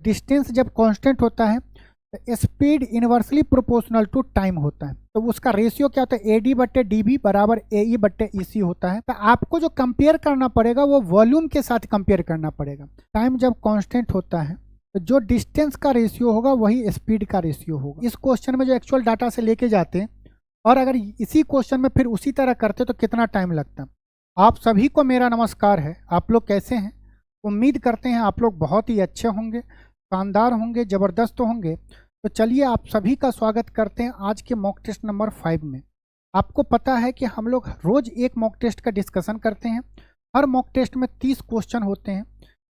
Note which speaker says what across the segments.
Speaker 1: Distance जब constant होता है तो speed inversely proportional to time होता है, तो उसका रेशियो क्या होता है, AD बट्टे DB बराबर AE बट्टे EC होता है। तो आपको जो कंपेयर करना पड़ेगा वो वॉल्यूम के साथ कंपेयर करना पड़ेगा। टाइम जब कांस्टेंट होता है तो जो डिस्टेंस का रेशियो होगा वही स्पीड का रेशियो होगा। इस क्वेश्चन में जो एक्चुअल डाटा से लेके जाते हैं और अगर इसी क्वेश्चन में फिर उसी तरह करते तो कितना टाइम लगता। आप सभी को मेरा नमस्कार है। आप लोग कैसे हैं? उम्मीद करते हैं आप लोग बहुत ही अच्छे होंगे, शानदार होंगे, ज़बरदस्त होंगे। तो चलिए आप सभी का स्वागत करते हैं आज के मॉक टेस्ट नंबर 5 में। आपको पता है कि हम लोग रोज़ एक मॉक टेस्ट का डिस्कशन करते हैं। हर मॉक टेस्ट में 30 क्वेश्चन होते हैं।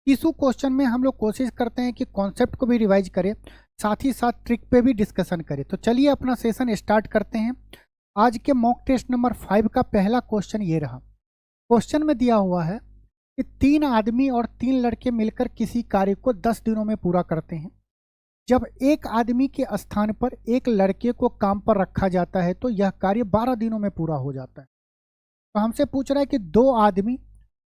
Speaker 1: 30 क्वेश्चन में हम लोग कोशिश करते हैं कि कॉन्सेप्ट को भी रिवाइज करें, साथ ही साथ ट्रिक पे भी डिस्कशन करें। तो चलिए अपना सेशन स्टार्ट करते हैं। आज के मॉक टेस्ट नंबर 5 का पहला क्वेश्चन ये रहा। क्वेश्चन में दिया हुआ है कि 3 आदमी और 3 लड़के मिलकर किसी कार्य को 10 दिनों में पूरा करते हैं। जब एक आदमी के स्थान पर एक लड़के को काम पर रखा जाता है तो यह कार्य 12 दिनों में पूरा हो जाता है। तो हमसे पूछ रहा है कि 2 आदमी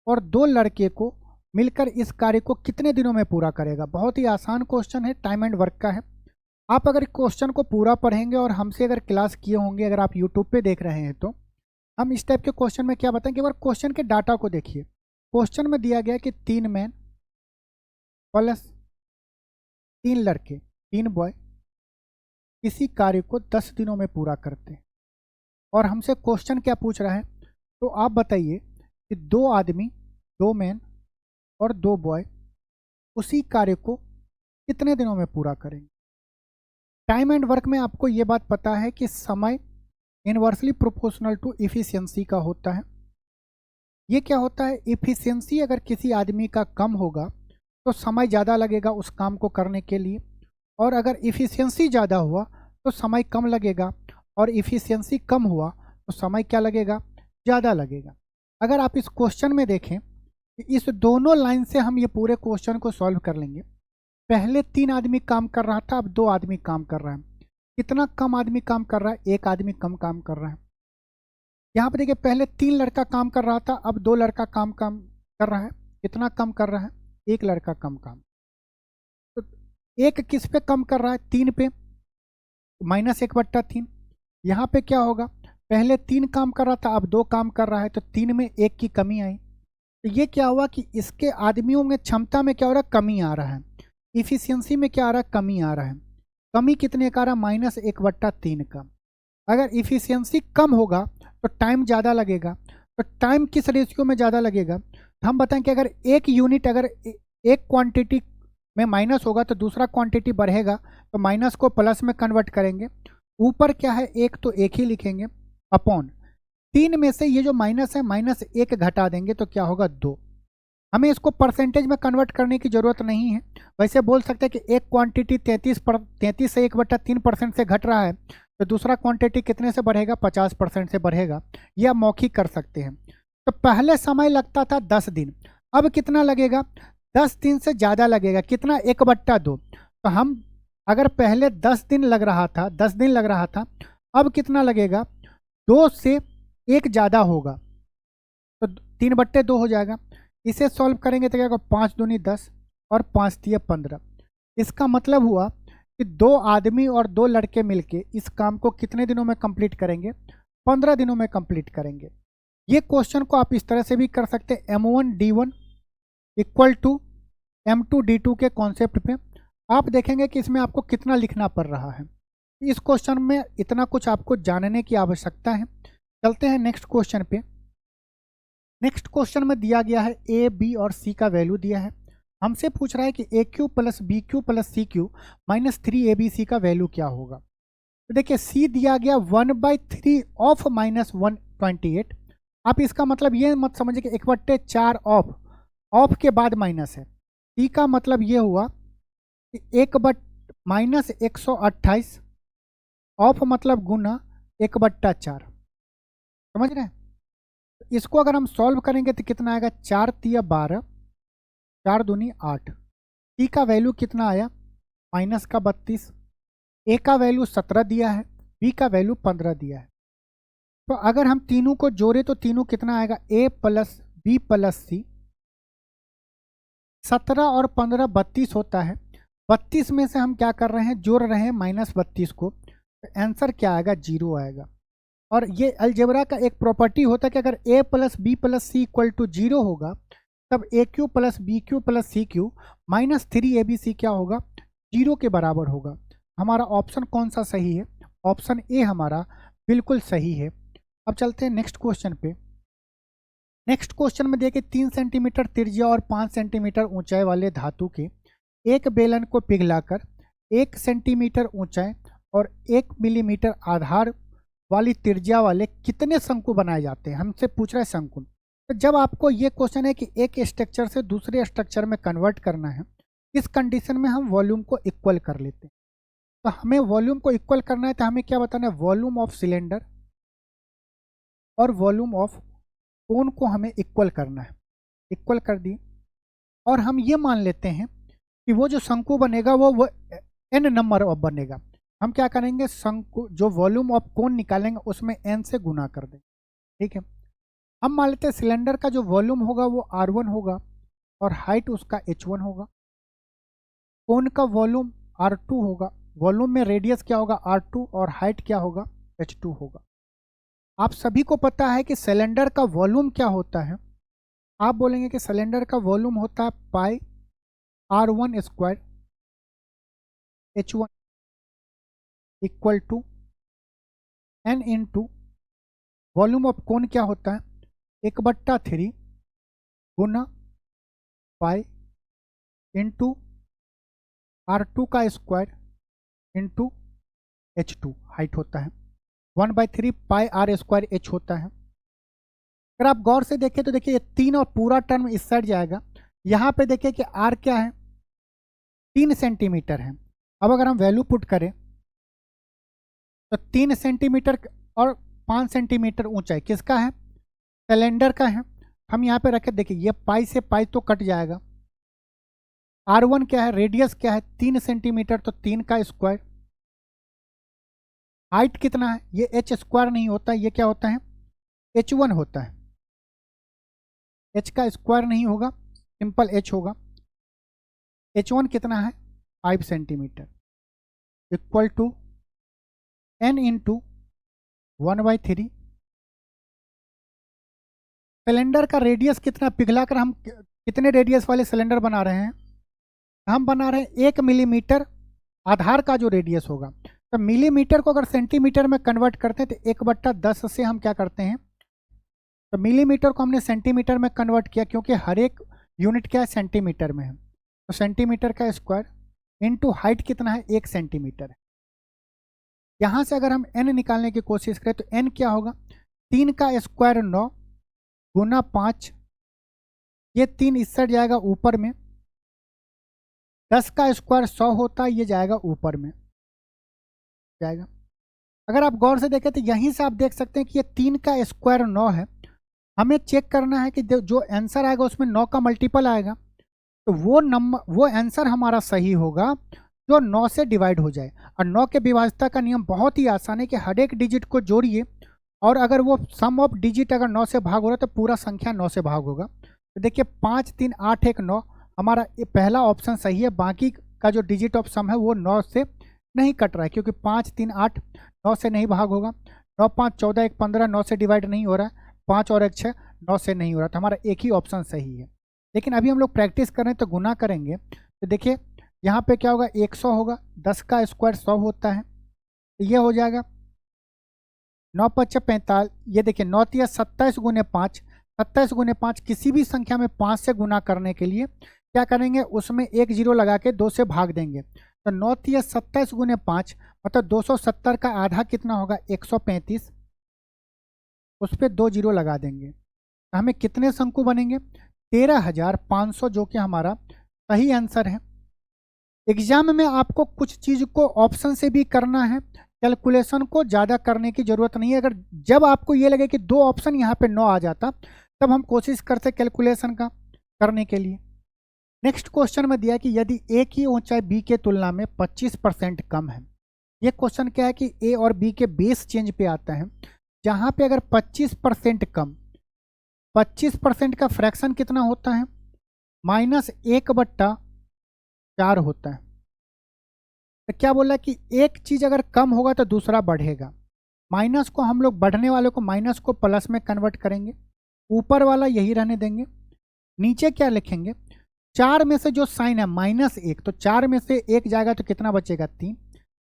Speaker 1: और 2 लड़के को मिलकर इस कार्य को कितने दिनों में पूरा करेगा। बहुत ही आसान क्वेश्चन है, टाइम एंड वर्क का है। आप अगर क्वेश्चन को पूरा पढ़ेंगे और हमसे अगर क्लास किए होंगे, अगर आप यूट्यूब पे देख रहे हैं, तो हम इस टाइप के क्वेश्चन में क्या बताएं कि एक बार क्वेश्चन के डाटा को देखिए। क्वेश्चन में दिया गया कि 3 मैन प्लस 3 लड़के 3 बॉय किसी कार्य को 10 दिनों में पूरा करते हैं। और हमसे क्वेश्चन क्या पूछ रहा है, तो आप बताइए कि 2 आदमी 2 मैन और 2 बॉय उसी कार्य को कितने दिनों में पूरा करेंगे। टाइम एंड वर्क में आपको ये बात पता है कि समय इनवर्सली प्रोपोर्शनल टू इफिशियंसी का होता है। ये क्या होता है, इफिशियंसी अगर किसी आदमी का कम होगा तो समय ज़्यादा लगेगा उस काम को करने के लिए, और अगर इफिशियंसी ज़्यादा हुआ तो समय कम लगेगा, और इफिशियंसी कम हुआ तो समय क्या लगेगा, ज़्यादा लगेगा। अगर आप इस क्वेश्चन में देखें, इस दोनों लाइन से हम ये पूरे क्वेश्चन को सॉल्व कर लेंगे। पहले 3 आदमी काम कर रहा था, अब 2 आदमी काम कर रहा है। कितना कम आदमी काम कर रहा है, 1 आदमी कम काम कर रहा है। यहाँ पे देखिए, पहले 3 लड़का काम कर रहा था, अब 2 लड़का काम कर रहा है। कितना कम कर रहा है, 1 लड़का कम काम। तो 1 किस पे कम कर रहा है, 3 पे, -1/3। यहाँ पे क्या होगा, पहले 3 काम कर रहा था, अब 2 काम कर रहा है, तो 3 में 1 की कमी आई। तो ये क्या हुआ कि इसके आदमियों में क्षमता में क्या हो रहा है, कमी आ रहा है। इफिशियंसी में क्या आ रहा है, कमी आ रहा है। कमी कितने का आ रहा है, -1/3 का। अगर इफिशियंसी कम होगा तो टाइम ज़्यादा लगेगा। तो टाइम किस रेशियो में ज़्यादा लगेगा, हम बताएं कि अगर एक यूनिट, अगर एक क्वांटिटी में माइनस होगा तो दूसरा क्वांटिटी बढ़ेगा, तो माइनस को प्लस में कन्वर्ट करेंगे। ऊपर क्या है, एक, तो एक ही लिखेंगे, अपॉन 3 में से ये जो माइनस है, -1 घटा देंगे तो क्या होगा, 2। हमें इसको परसेंटेज में कन्वर्ट करने की ज़रूरत नहीं है। वैसे बोल सकते हैं कि एक क्वांटिटी 33 से 1/3% से घट रहा है, तो दूसरा क्वांटिटी कितने से बढ़ेगा, 50% से बढ़ेगा। यह मौखिक कर सकते हैं। तो पहले समय लगता था 10 दिन, अब कितना लगेगा, 10 दिन से ज़्यादा लगेगा। कितना, 1/2। तो हम अगर पहले 10 दिन लग रहा था, 10 दिन लग रहा था, अब कितना लगेगा, 2 से 1 ज़्यादा होगा, तो 3/2 हो जाएगा। इसे सॉल्व करेंगे तो क्या होगा, 5 दूनी 10 और 5 दिए 15। इसका मतलब हुआ कि 2 आदमी और 2 लड़के मिलके इस काम को कितने दिनों में कंप्लीट करेंगे, 15 दिनों में कंप्लीट करेंगे। ये क्वेश्चन को आप इस तरह से भी कर सकते हैं, M1D1 = M2D2 के कॉन्सेप्ट पे। आप देखेंगे कि इसमें आपको कितना लिखना पड़ रहा है। इस क्वेश्चन में इतना कुछ आपको जानने की आवश्यकता है। चलते हैं नेक्स्ट क्वेश्चन पे। नेक्स्ट क्वेश्चन में दिया गया है A, B और C का वैल्यू दिया है। हमसे पूछ रहा है कि AQ + BQ + CQ -3ABC का वैल्यू क्या होगा। तो देखिए, C दिया गया 1/3 ऑफ -128। आप इसका मतलब ये मत समझिए कि 1/4 ऑफ के बाद माइनस है। C का मतलब ये हुआ कि -128 ऑफ मतलब गुना 1/4। समझ रहे हैं। इसको अगर हम सॉल्व करेंगे तो कितना आएगा, 4 तिया 12, 4 दूनी 8। सी का वैल्यू कितना आया, -32। ए का वैल्यू 17 दिया है, बी का वैल्यू 15 दिया है। तो अगर हम तीनों को जोड़े तो तीनों कितना आएगा, ए + बी + सी। 17 और 15 32 होता है। 32 में से हम क्या कर रहे हैं, जोड़ रहे हैं -32 को, तो आंसर क्या आएगा, 0 आएगा। और ये अलजेब्रा का एक प्रॉपर्टी होता है कि अगर a + b + c = 0 होगा तब AQ + BQ + CQ -3ABC क्या होगा, 0 के बराबर होगा। हमारा ऑप्शन कौन सा सही है, ऑप्शन ए हमारा बिल्कुल सही है। अब चलते हैं नेक्स्ट क्वेश्चन पे। नेक्स्ट क्वेश्चन में देखिए 3 सेंटीमीटर त्रिज्या और 5 सेंटीमीटर ऊंचाई वाले धातु के एक बेलन को पिघलाकर 1 सेंटीमीटर ऊंचाई और 1 मिलीमीटर आधार वाली त्रिज्या वाले कितने शंकु बनाए जाते हैं, हमसे पूछ रहा है शंकु। तो जब आपको ये क्वेश्चन है कि एक स्ट्रक्चर से दूसरे स्ट्रक्चर में कन्वर्ट करना है, इस कंडीशन में हम वॉल्यूम को इक्वल कर लेते हैं। तो हमें वॉल्यूम को इक्वल करना है तो हमें क्या बताना है, वॉल्यूम ऑफ सिलेंडर और वॉल्यूम ऑफ कोन को हमें इक्वल करना है। इक्वल कर दिए और हम ये मान लेते हैं कि वो जो शंकु बनेगा वो n नंबर ऑफ बनेगा। हम क्या करेंगे, शंकु जो वॉल्यूम ऑफ कोन निकालेंगे उसमें n से गुना कर देंगे, ठीक है। हम मान लेते हैं सिलेंडर का जो वॉल्यूम होगा वो R1 होगा और हाइट उसका H1 होगा। कोन का वॉल्यूम R2 होगा, वॉल्यूम में रेडियस क्या होगा R2 और हाइट क्या होगा H2 होगा। आप सभी को पता है कि सिलेंडर का वॉल्यूम क्या होता है, आप बोलेंगे कि सिलेंडर का वॉल्यूम होता है pi R1 square H1 equal to n into volume of cone क्या होता है 1/3 गुना पाई इंटू R2 का स्क्वायर इंटू H2 हाइट होता है 1/3 पाई R स्क्वायर H होता है। अगर आप गौर से देखें तो देखिए ये 3 और पूरा टर्म इस साइड जाएगा। यहाँ पे देखिए कि R क्या है 3 सेंटीमीटर है। अब अगर हम वैल्यू पुट करें तो 3 सेंटीमीटर और 5 सेंटीमीटर ऊंचाई किसका है, सिलेंडर का है। हम यहाँ पे रखे, देखिए ये पाई से पाई तो कट जाएगा। R1 क्या है, रेडियस क्या है 3 सेंटीमीटर, तो 3 का स्क्वायर। हाइट कितना है, ये H स्क्वायर नहीं होता, ये क्या होता है H1 होता है। H का स्क्वायर नहीं होगा, सिंपल H होगा। H1 कितना है 5 centimetre equal to n into 1/3। Cylinder का रेडियस कितना, पिघला कर हम कितने रेडियस वाले सिलेंडर बना रहे हैं, हम बना रहे हैं 1 मिलीमीटर आधार का जो रेडियस होगा। तो मिलीमीटर को अगर सेंटीमीटर में कन्वर्ट करते हैं तो 1/10 से हम क्या करते हैं, तो मिलीमीटर को हमने सेंटीमीटर में कन्वर्ट किया क्योंकि हर एक यूनिट क्या है सेंटीमीटर में है। तो सेंटीमीटर का स्क्वायर इंटू हाइट कितना है 1 सेंटीमीटर है। यहाँ से अगर हम n निकालने की कोशिश करें तो n क्या होगा, 3 का स्क्वायर 9 गुना 5, ये 3 इस साइड जाएगा ऊपर में, 10 का स्क्वायर 100 होता है, ये जाएगा ऊपर में जाएगा। अगर आप गौर से देखें तो यहीं से आप देख सकते हैं कि ये 3 का स्क्वायर 9 है। हमें चेक करना है कि जो आंसर आएगा उसमें 9 का मल्टीपल आएगा, तो वो आंसर हमारा सही होगा जो 9 से डिवाइड हो जाए। और 9 के विभाज्यता का नियम बहुत ही आसान है कि हर एक डिजिट को जोड़िए और अगर वो सम ऑफ डिजिट अगर 9 से भाग हो रहा है तो पूरा संख्या 9 से भाग होगा। तो देखिए 5 3 8 1 9, हमारा पहला ऑप्शन सही है। बाकी का जो डिजिट ऑफ सम है वो 9 से नहीं कट रहा है क्योंकि 5 3 8 9 से नहीं भाग होगा। 9 5 14 1 15 9 से डिवाइड नहीं हो रहा है, 5 और 1 6 9 से नहीं हो रहा, तो हमारा एक ही ऑप्शन सही है। लेकिन अभी हम लोग प्रैक्टिस कर रहे हैं तो गुना करेंगे। तो देखिए यहाँ पे क्या होगा 100 होगा, 10 का स्क्वायर 100 होता है, तो ये हो जाएगा 9 5 45, ये देखिए 9 3 27 गुने 5, 27 गुने 5। किसी भी संख्या में 5 से गुना करने के लिए क्या करेंगे, उसमें 1 0 लगा के 2 से भाग देंगे। तो 9 3 27 गुने 5 मतलब 270 का आधा कितना होगा 135, उस पर 2 0 लगा देंगे। तो हमें कितने शंकु बनेंगे 13,500, जो कि हमारा सही आंसर है। एग्जाम में आपको कुछ चीज़ को ऑप्शन से भी करना है, कैलकुलेशन को ज़्यादा करने की ज़रूरत नहीं है। अगर जब आपको ये लगे कि 2 ऑप्शन यहाँ पे 9 आ जाता तब हम कोशिश करते कैलकुलेशन का करने के लिए। नेक्स्ट क्वेश्चन में दिया कि यदि ए की ऊंचाई बी के तुलना में 25% कम है। ये क्वेश्चन क्या है कि ए और बी के बेस चेंज पे आता है, जहाँ पे अगर 25% कम, 25% का फ्रैक्शन कितना होता है -1/4 होता है। तो क्या बोला कि एक चीज़ अगर कम होगा तो दूसरा बढ़ेगा। माइनस को हम लोग बढ़ने वाले को माइनस को प्लस में कन्वर्ट करेंगे, ऊपर वाला यही रहने देंगे। नीचे क्या लिखेंगे, 4 में से जो साइन है -1, तो 4 में से 1 जाएगा तो कितना बचेगा 3।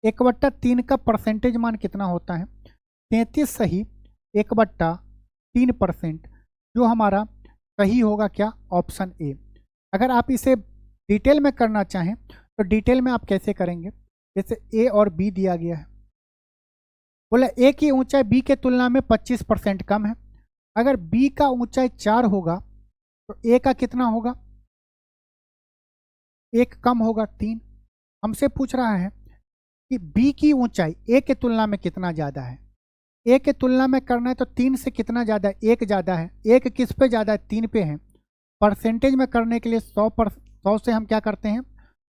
Speaker 1: 1/3 का परसेंटेज मान कितना होता है 33 सही 1/3%, जो हमारा सही होगा क्या ऑप्शन ए। अगर आप इसे डिटेल में करना चाहें तो डिटेल में आप कैसे करेंगे, जैसे ए और बी दिया गया है, बोला ए की ऊंचाई बी के तुलना में 25% कम है। अगर बी का ऊंचाई 4 होगा तो ए का कितना होगा, 1 कम होगा 3। हमसे पूछ रहा है कि बी की ऊंचाई ए के तुलना में कितना ज़्यादा है। ए के तुलना में करना है तो 3 से कितना ज़्यादा है, 1 ज़्यादा है। 1 किस पे ज़्यादा है, 3 पे है। परसेंटेज में करने के लिए 100 से हम क्या करते हैं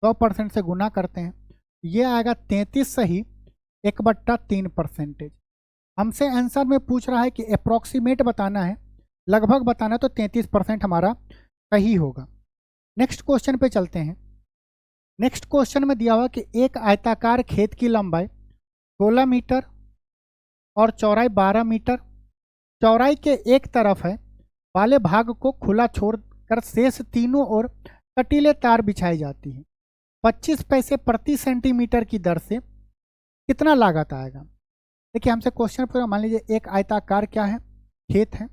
Speaker 1: 100% से गुना करते हैं। ये आएगा 33 सही 1/3%। हमसे आंसर में पूछ रहा है कि अप्रॉक्सीमेट बताना है, लगभग बताना है, तो 33% हमारा सही होगा। नेक्स्ट क्वेश्चन पे चलते हैं। नेक्स्ट क्वेश्चन में दिया हुआ कि एक आयताकार खेत की लंबाई 16 मीटर और चौड़ाई 12 मीटर, चौड़ाई के एक तरफ है वाले भाग को खुला छोड़कर शेष तीनों ओर कटीले तार बिछाई जाती है। 25 पैसे प्रति सेंटीमीटर की दर से कितना लागत आएगा। देखिए हमसे क्वेश्चन पूरा, मान लीजिए एक आयताकार क्या है खेत है,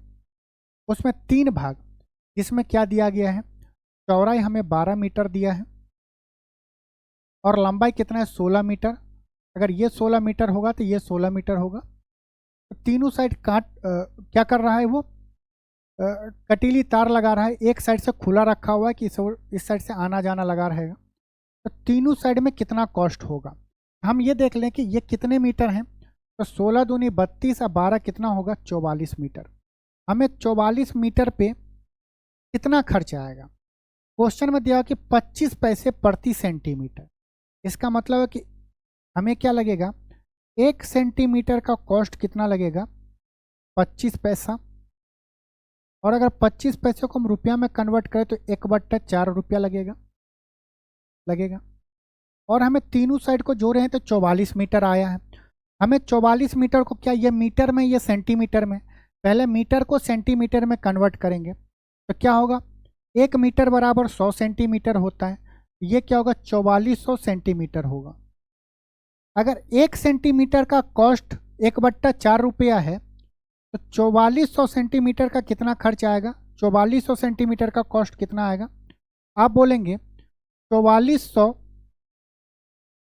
Speaker 1: उसमें 3 भाग, जिसमें क्या दिया गया है चौड़ाई हमें 12 मीटर दिया है और लंबाई कितना है 16 मीटर। अगर ये 16 मीटर होगा तो ये 16 मीटर होगा। तो तीनों साइड क्या कर रहा है वो कटीली तार लगा रहा है। एक साइड से खुला रखा हुआ है कि इस साइड से आना जाना लगा रहेगा। तो तीनों साइड में कितना कॉस्ट होगा, हम ये देख लें कि ये कितने मीटर हैं। तो 16 दूनी 32 और 12 कितना होगा 44 मीटर। हमें 44 मीटर पे कितना खर्च आएगा। क्वेश्चन में दिया कि 25 पैसे प्रति सेंटीमीटर। इसका मतलब है कि हमें क्या लगेगा 1 सेंटीमीटर का कॉस्ट कितना लगेगा 25 पैसा। और अगर 25 पैसे को हम रुपया में कन्वर्ट करें तो 1/4 रुपया लगेगा। और हमें तीनों साइड को जोड़े हैं तो 44 मीटर आया है। हमें 44 मीटर को क्या ये मीटर में ये सेंटीमीटर में, पहले मीटर को सेंटीमीटर में कन्वर्ट करेंगे तो क्या होगा 1 मीटर बराबर 100 सेंटीमीटर होता है। ये क्या होगा 4400 सेंटीमीटर होगा। अगर 1 सेंटीमीटर का कॉस्ट 1/4 रुपया है तो 4400 सेंटीमीटर का कितना खर्च आएगा, 4400 सेंटीमीटर का कॉस्ट कितना आएगा। आप बोलेंगे 4400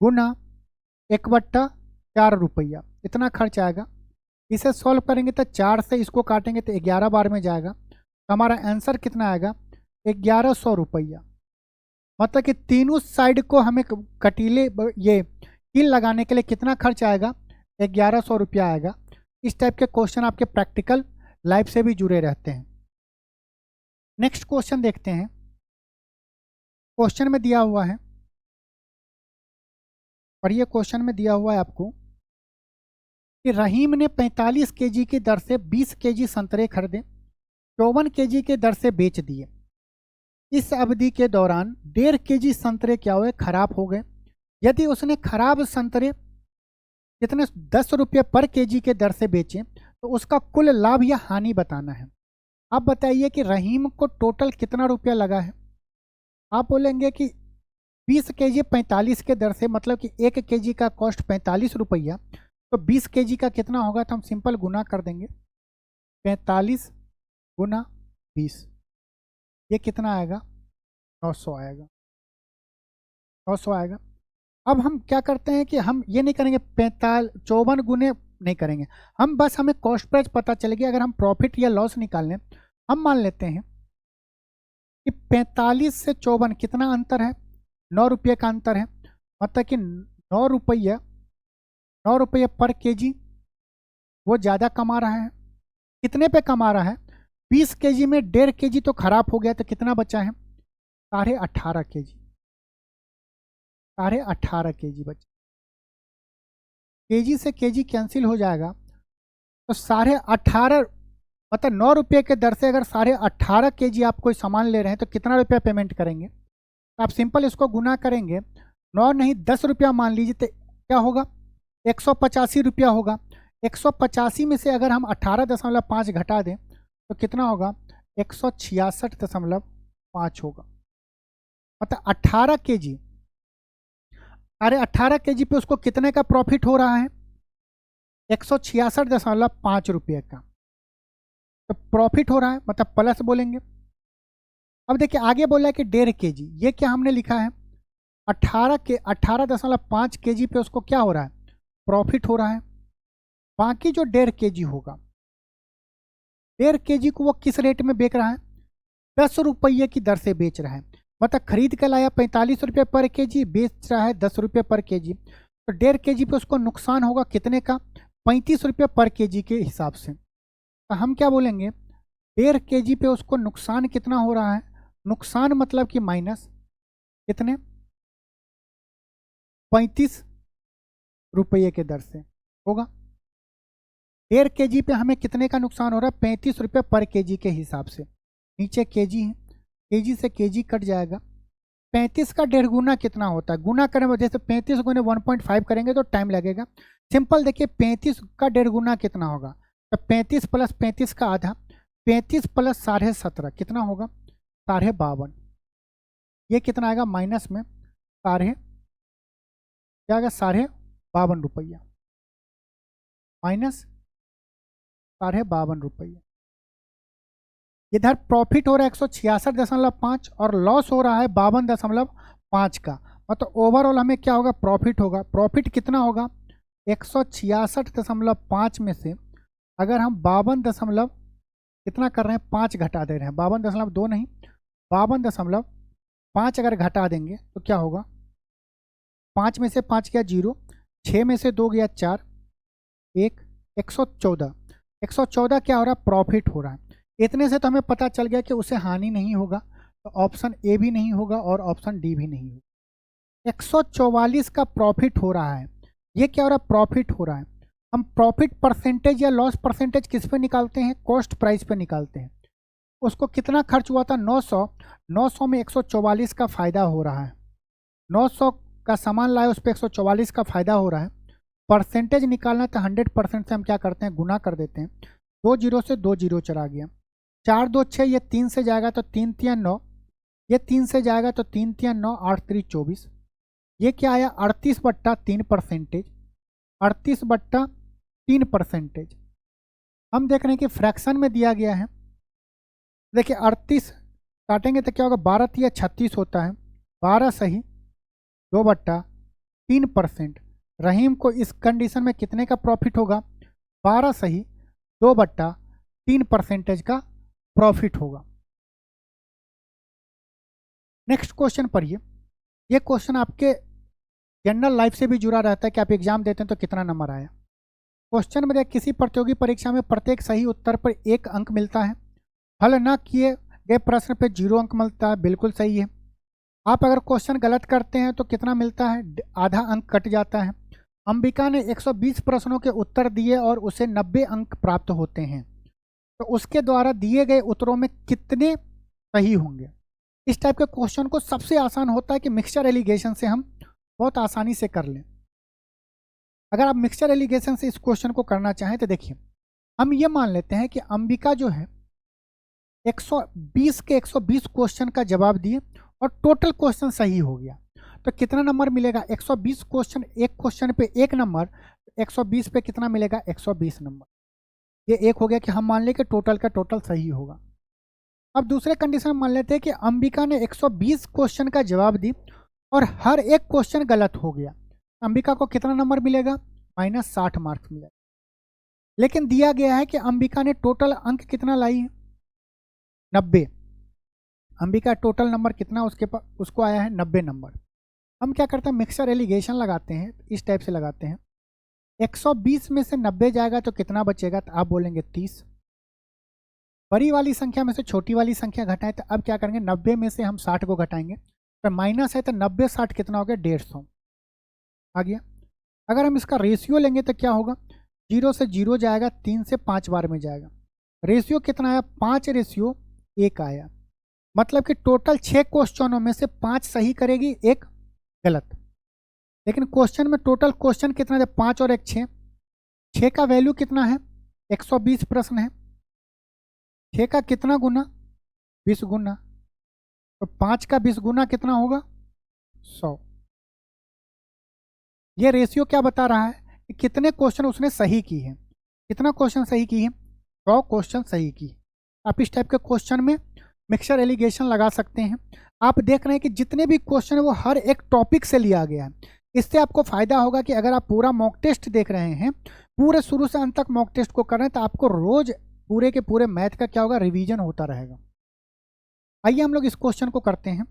Speaker 1: गुना 1/4 रुपया, इतना खर्च आएगा। इसे सॉल्व करेंगे तो 4 से इसको काटेंगे तो 11 बार में जाएगा। तो हमारा आंसर कितना आएगा 1100 रुपया। मतलब कि तीनों साइड को हमें कटीले ये कील लगाने के लिए कितना खर्च आएगा 1100 रुपया आएगा। इस टाइप के क्वेश्चन आपके प्रैक्टिकल लाइफ से भी जुड़े रहते हैं। नेक्स्ट क्वेश्चन देखते हैं। क्वेश्चन में दिया हुआ है, और ये क्वेश्चन में दिया हुआ है आपको कि रहीम ने 45 केजी की दर से 20 केजी संतरे खरीदे, 54 केजी के दर से बेच दिए। इस अवधि के दौरान 1.5 केजी संतरे क्या हुए खराब हो गए। यदि उसने खराब संतरे कितने 10 रुपये पर केजी के दर से बेचे तो उसका कुल लाभ या हानि बताना है। आप बताइए कि रहीम को टोटल कितना रुपया लगा है। आप बोलेंगे कि 20 केजी 45 के दर से, मतलब कि 1 केजी का कॉस्ट 45 रुपया, तो 20 केजी का कितना होगा। तो हम सिंपल गुना कर देंगे 45 गुना 20, ये कितना आएगा 900 आएगा, 900 आएगा। अब हम क्या करते हैं कि हम ये नहीं करेंगे 54 गुने नहीं करेंगे, हम बस हमें कॉस्ट प्राइस पता चलेगी। अगर हम प्रॉफिट या लॉस निकाल लें, हम मान लेते हैं कि 45 से 54 कितना अंतर है 9 रुपये का अंतर है। मतलब कि 9 रुपये पर केजी वो ज़्यादा कमा रहा है। कितने पे कमा रहा है 20 केजी में 1.5 केजी तो खराब हो गया, तो कितना बचा है 18.5 केजी, 18.5 केजी बचा। केजी से केजी कैंसिल हो जाएगा तो 18.5 मतलब 9 रुपये के दर से अगर 18.5 केजी आप कोई सामान ले रहे हैं तो कितना रुपया पेमेंट करेंगे। तो आप सिंपल इसको गुना करेंगे 9 नहीं 10 रुपया मान लीजिए, तो क्या होगा 185 रुपया होगा। 185 में से अगर हम 18.5 घटा दें तो कितना होगा 166.5 होगा। मतलब 18 केजी, अरे 18 केजी पे उसको कितने का प्रॉफिट हो रहा है 166.5 रुपये का तो प्रॉफिट हो रहा है, मतलब प्लस बोलेंगे। अब देखिए आगे बोला है कि 1.5 केजी, ये क्या हमने लिखा है 18.5 केजी पे उसको क्या हो रहा है प्रॉफिट हो रहा है। बाकी जो 1.5 केजी होगा, 1.5 केजी को वो किस रेट में बेच रहा है 10 रुपये की दर से बेच रहा है। मतलब खरीद के लाया 45 रुपये पर केजी, बेच रहा है 10 रुपये पर केजी, तो 1.5 केजी पे उसको नुकसान होगा कितने का 35 रुपये पर केजी के हिसाब से। तो हम क्या बोलेंगे 1.5 केजी पे उसको नुकसान कितना हो रहा है, नुकसान मतलब कि माइनस कितने 35 रुपये के दर से होगा। 1.5 केजी पे हमें कितने का नुकसान हो रहा है 35 रुपये पर केजी के हिसाब से। नीचे केजी है, केजी से केजी कट जाएगा। 35 का 1.5 गुना कितना होता है, गुना करने में जैसे 35 गुने 1.5 करेंगे तो टाइम लगेगा। सिंपल देखिए 35 का 1.5 गुना कितना होगा, तो 35 प्लस 35 का आधा, 35 प्लस 17.5 कितना होगा 52.5। ये कितना आएगा माइनस में क्या आएगा 52.5 रुपया, माइनस 52.5 रुपया। इधर प्रॉफिट हो रहा है 166.5 और लॉस हो रहा है 52.5 का। मतलब ओवरऑल हमें क्या होगा प्रॉफिट होगा। प्रॉफिट कितना होगा 166.5 में से अगर हम 52 कितना कर रहे हैं 5 घटा दे रहे हैं, 52.2 नहीं 52.5 अगर घटा देंगे तो क्या होगा 5 में से 5 गया 0, 6 में से 2 गया 4, 114 क्या हो रहा है प्रॉफिट हो रहा है। इतने से तो हमें पता चल गया कि उसे हानि नहीं होगा, तो ऑप्शन ए भी नहीं होगा और ऑप्शन डी भी नहीं होगा। 144 का प्रॉफिट हो रहा है, ये क्या हो रहा है प्रॉफिट हो रहा है। हम प्रॉफिट परसेंटेज या लॉस परसेंटेज किस पे निकालते हैं कॉस्ट प्राइस पे निकालते हैं। उसको कितना खर्च हुआ था 900 में 144 का फ़ायदा हो रहा है। 900 का सामान लाए उस पर 144 का फ़ायदा हो रहा है। परसेंटेज निकालना तो 100% से हम क्या करते हैं गुना कर देते हैं। 2 जीरो से 2 जीरो चला गया, 4 2 6, ये 3 से जाएगा तो 3 3 9, ये 3 से जाएगा तो 3 3 9, 8 3 24। ये क्या आया 38/3%, 38/3%। हम देख रहे हैं कि फ्रैक्शन में दिया गया है। देखिए 38 काटेंगे तो क्या होगा 12 3 36 होता है, 12 सही 2/3%। रहीम को इस कंडीशन में कितने का प्रॉफिट होगा 12 सही 2/3% का प्रॉफिट होगा। नेक्स्ट क्वेश्चन पढ़िए। ये क्वेश्चन आपके जनरल लाइफ से भी जुड़ा रहता है कि आप एग्जाम देते हैं तो कितना नंबर आया। क्वेश्चन में किसी प्रतियोगी परीक्षा में प्रत्येक सही उत्तर पर 1 अंक मिलता है, हल न किए गए प्रश्न पे 0 अंक मिलता है, बिल्कुल सही है। आप अगर क्वेश्चन गलत करते हैं तो कितना मिलता है आधा अंक कट जाता है। अंबिका ने 120 प्रश्नों के उत्तर दिए और उसे 90 अंक प्राप्त होते हैं, तो उसके द्वारा दिए गए उत्तरों में कितने सही होंगे। इस टाइप के क्वेश्चन को सबसे आसान होता है कि मिक्सचर एलिगेशन से हम बहुत आसानी से कर लें। अगर आप मिक्सचर एलिगेशन से इस क्वेश्चन को करना चाहें तो देखिए हम ये मान लेते हैं कि अंबिका जो है 120 के 120 क्वेश्चन का जवाब दिए और टोटल क्वेश्चन सही हो गया, तो कितना नंबर मिलेगा 120 क्वेश्चन, एक क्वेश्चन पे 1 नंबर, 120 पे कितना मिलेगा 120 नंबर। ये एक हो गया कि हम मान लें कि टोटल का टोटल सही होगा। अब दूसरे कंडीशन में मान लेते हैं कि अंबिका ने 120 क्वेश्चन का जवाब दी और हर एक क्वेश्चन गलत हो गया, अंबिका को कितना नंबर मिलेगा -60 मार्क्स मिलेगा। लेकिन दिया गया है कि अंबिका ने टोटल अंक कितना लाई है 90। अंबिका टोटल नंबर कितना उसके पास उसको आया है 90 नंबर। हम क्या करते हैं मिक्सचर एलिगेशन लगाते हैं, इस टाइप से लगाते हैं। 120 में से 90 जाएगा तो कितना बचेगा, तो आप बोलेंगे 30। बड़ी वाली संख्या में से छोटी वाली संख्या घटाएं, तो अब क्या करेंगे 90 में से हम 60 को घटाएंगे, तो माइनस है तो 90 60 कितना हो गया 150 आ गया। अगर हम इसका रेशियो लेंगे तो क्या होगा 0 से 0 जाएगा, 3 से 5 बार में जाएगा। रेशियो कितना आया 5:1 आया। मतलब कि टोटल 6 क्वेश्चनों में से 5 सही करेगी 1 गलत। लेकिन क्वेश्चन में टोटल क्वेश्चन कितना है, 5 और 1 6। 6 का वैल्यू कितना है, 120 प्रश्न है। 6 का कितना गुना, 20 गुना, तो 5 का 20 गुना कितना होगा, 100। ये रेशियो क्या बता रहा है कि कितने क्वेश्चन उसने सही की है, कितना क्वेश्चन सही की है, 100 क्वेश्चन सही की। आप इस टाइप के क्वेश्चन में मिक्सचर एलिगेशन लगा सकते हैं। आप देख रहे हैं कि जितने भी क्वेश्चन है वो हर एक टॉपिक से लिया गया है। इससे आपको फायदा होगा कि अगर आप पूरा मॉक टेस्ट देख रहे हैं, पूरे शुरू से अंत तक मॉक टेस्ट को कर रहे हैं, तो आपको रोज पूरे के पूरे मैथ का क्या होगा, रिवीजन होता रहेगा। आइए हम लोग इस क्वेश्चन को करते हैं।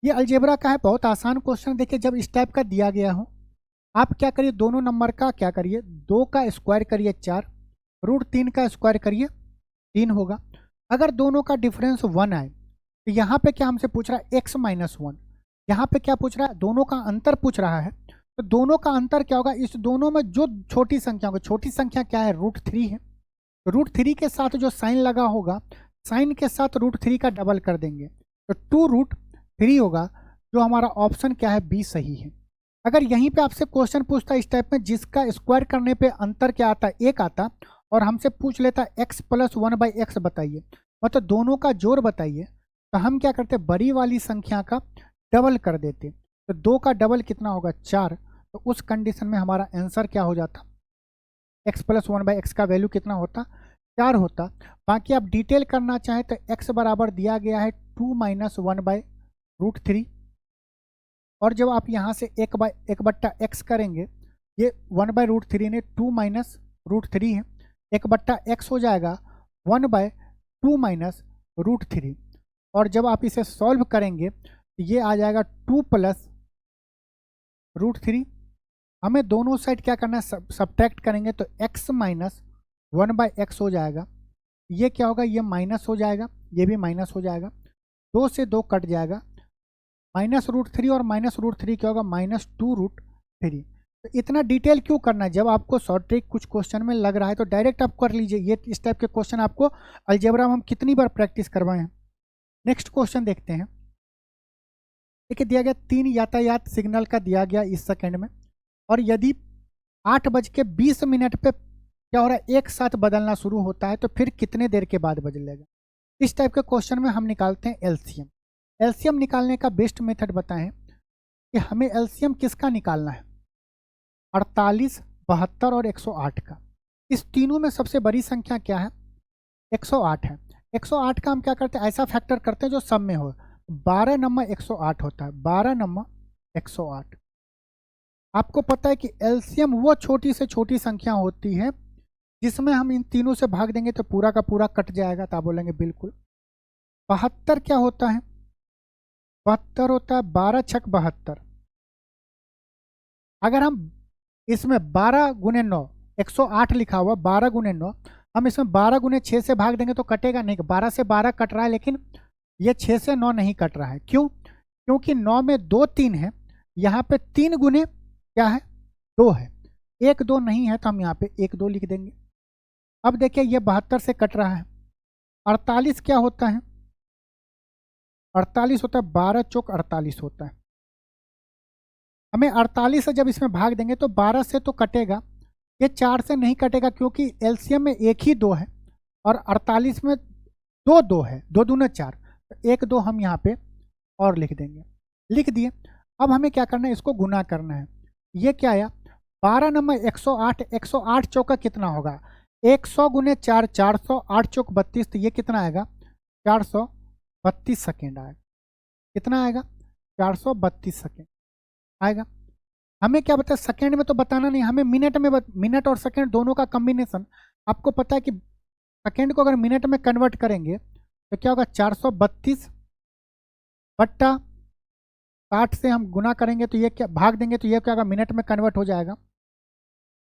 Speaker 1: ये अलजेब्रा का है, बहुत आसान क्वेश्चन। देखिए जब इस टाइप का दिया गया हो, आप क्या करिए, दोनों नंबर का क्या करिए, 2 का स्क्वायर करिए 4, √3 का स्क्वायर करिए 3 होगा। अगर दोनों का डिफरेंस 1 आए तो यहाँ पे क्या हमसे पूछ रहा है, x-1। यहाँ पे क्या पूछ रहा है, दोनों का अंतर पूछ रहा है। तो दोनों का अंतर क्या होगा, इस दोनों में जो छोटी संख्या होगी, छोटी संख्या क्या है, √3 है। तो √3 के साथ जो साइन लगा होगा, साइन के साथ √3 का डबल कर देंगे, तो 2√3 होगा। जो हमारा ऑप्शन क्या है, बी सही है। अगर यहीं पे आपसे क्वेश्चन पूछता है इस टाइप में, जिसका स्क्वायर करने पे अंतर क्या आता है, 1 आता, और हमसे पूछ लेता x + 1/x बताइए, मतलब दोनों का जोड़ बताइए, तो हम क्या करते, बड़ी वाली संख्या का डबल कर देते। तो 2 का डबल कितना होगा, 4। तो उस कंडीशन में हमारा आंसर क्या हो जाता, x + 1/x का वैल्यू कितना होता, 4 होता। बाकी आप डिटेल करना चाहें तो x बराबर दिया गया है 2 - 1/√3, और जब आप यहाँ से 1/x करेंगे, ये 1/√3 ने 2 - √3 है, 1/x हो जाएगा 1/2 - √3। और जब आप इसे सॉल्व करेंगे तो ये आ जाएगा 2 + √3। हमें दोनों साइड क्या करना है, सब्ट्रैक्ट करेंगे, तो x - 1/x हो जाएगा। ये क्या होगा, ये माइनस हो जाएगा, ये भी माइनस हो जाएगा, 2 से 2 कट जाएगा, -√3 और -√3 क्या होगा, -2√3। तो इतना डिटेल क्यों करना है, जब आपको शॉर्ट ट्रिक कुछ क्वेश्चन में लग रहा है तो डायरेक्ट आप कर लीजिए। ये इस टाइप के क्वेश्चन आपको अलजेब्रा में हम कितनी बार प्रैक्टिस करवाए हैं। नेक्स्ट क्वेश्चन देखते हैं। देखिए दिया गया 3 यातायात सिग्नल का दिया गया इस सेकंड में, और यदि 8:20 पे क्या हो रहा है, एक साथ बदलना शुरू होता है, तो फिर कितने देर के बाद बदलेगा। इस टाइप के क्वेश्चन में हम निकालते हैं एलसीएम। एलसीएम निकालने का बेस्ट मेथड बताएं कि हमें एलसीएम किसका निकालना है, 48, 72 और 108 का। इस तीनों में सबसे बड़ी संख्या क्या है, 108 है। 108 का हम क्या करते हैं, ऐसा फैक्टर करते हैं जो सब में हो। 12 नंबर 108 होता है, 12 नंबर 108। आपको पता है कि एलसीएम वो छोटी से छोटी संख्या होती है जिसमें हम इन तीनों से भाग देंगे तो पूरा का पूरा कट जाएगा, तो आप बोलेंगे बिल्कुल। 72 क्या होता है, 72 होता है 12 × 72। अगर हम इसमें 12 × 9, 108 लिखा हुआ 12 × 9, हम इसमें 12 × 6 से भाग देंगे तो कटेगा नहीं। 12 से 12 कट रहा है, लेकिन ये 6 से 9 नहीं कट रहा है। क्यों, क्योंकि 9 में 2 3 है, यहाँ पे 3 गुने क्या है, 2 है, 1 2 नहीं है, तो हम यहाँ पे 1 2 लिख देंगे। अब देखिए ये 72 से कट रहा है। 48 क्या होता है, 48 होता है 12 × 48 होता है। हमें 48 से जब इसमें भाग देंगे तो 12 से तो कटेगा, ये 4 से नहीं कटेगा क्योंकि एलसीएम में 1 ही 2 है, और 48 में 2 2 है, 2 दूने 4, तो 1 2 हम यहाँ पे और लिख देंगे। लिख दिए। अब हमें क्या करना है, इसको गुना करना है। ये क्या आया, 12 नंबर 108, 108 चौका कितना होगा, 100 × 4 400, 8 चौक 32, तो ये कितना आएगा, 432 सेकेंड आएगा। कितना आएगा, 432 सेकेंड आएगा। हमें क्या बताया, सेकेंड में तो बताना नहीं, हमें मिनट में मिनट और सेकेंड दोनों का कॉम्बिनेशन। आपको पता है कि सेकेंड को अगर मिनट में कन्वर्ट करेंगे तो क्या होगा, 432 बट्टा 60 से हम गुना करेंगे तो ये क्या, भाग देंगे तो ये क्या होगा, मिनट में कन्वर्ट हो जाएगा।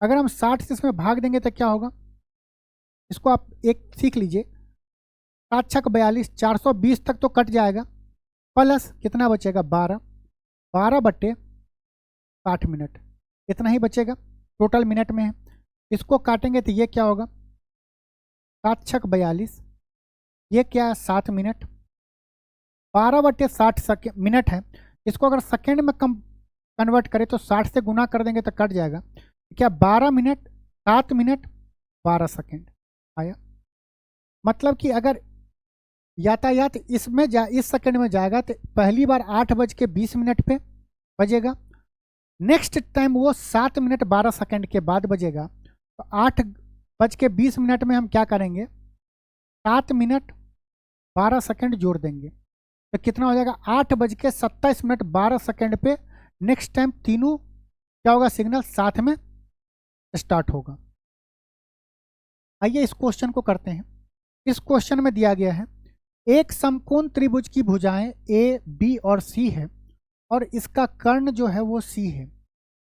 Speaker 1: अगर हम 60 से इसमें भाग देंगे तो क्या होगा, इसको आप एक सीख लीजिए, 7 × 42, 420 तक तो कट जाएगा, प्लस कितना बचेगा, 12, 12/60 मिनट, इतना ही बचेगा, टोटल मिनट में है। इसको काटेंगे तो ये क्या होगा, 7 × 42, ये क्या है, 7 मिनट, 12/60 मिनट है, इसको अगर सेकेंड में कन्वर्ट करें तो 60 से गुना कर देंगे तो कट जाएगा। क्या 12 मिनट 7 मिनट 12 सेकेंड आया। मतलब कि अगर यातायात इसमें इस सेकंड में जाएगा तो पहली बार 8:20 पे बजेगा, नेक्स्ट टाइम वो 7 मिनट 12 सेकंड के बाद बजेगा। तो 8:20 में हम क्या करेंगे, 7 मिनट 12 सेकंड जोड़ देंगे तो कितना हो जाएगा, 8:27 12 सेकंड पे नेक्स्ट टाइम तीनों क्या होगा, सिग्नल साथ में स्टार्ट होगा। आइए इस क्वेश्चन को करते हैं। इस क्वेश्चन में दिया गया है एक समकोण त्रिभुज की भुजाएं ए बी और सी है और इसका कर्ण जो है वो सी है।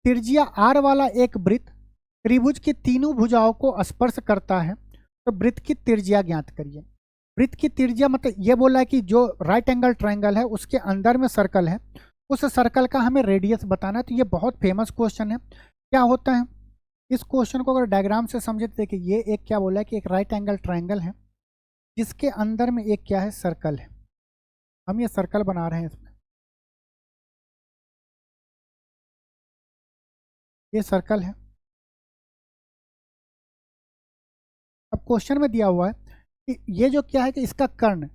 Speaker 1: त्रिज्या आर वाला एक वृत्त त्रिभुज की तीनों भुजाओं को स्पर्श करता है, तो वृत्त की त्रिज्या ज्ञात करिए। वृत्त की त्रिज्या मतलब ये बोला है कि जो राइट एंगल ट्रायंगल है उसके अंदर में सर्कल है, उस सर्कल का हमें रेडियस बताना है। तो ये बहुत फेमस क्वेश्चन है। क्या होता है इस क्वेश्चन को अगर डायग्राम से समझे तो देखिए, ये एक क्या बोला है कि एक राइट एंगल ट्रायंगल है जिसके अंदर में एक क्या है, सर्कल है। हम ये सर्कल बना रहे हैं, इसमें ये सर्कल है। अब क्वेश्चन में दिया हुआ है कि ये जो क्या है कि इसका कर्ण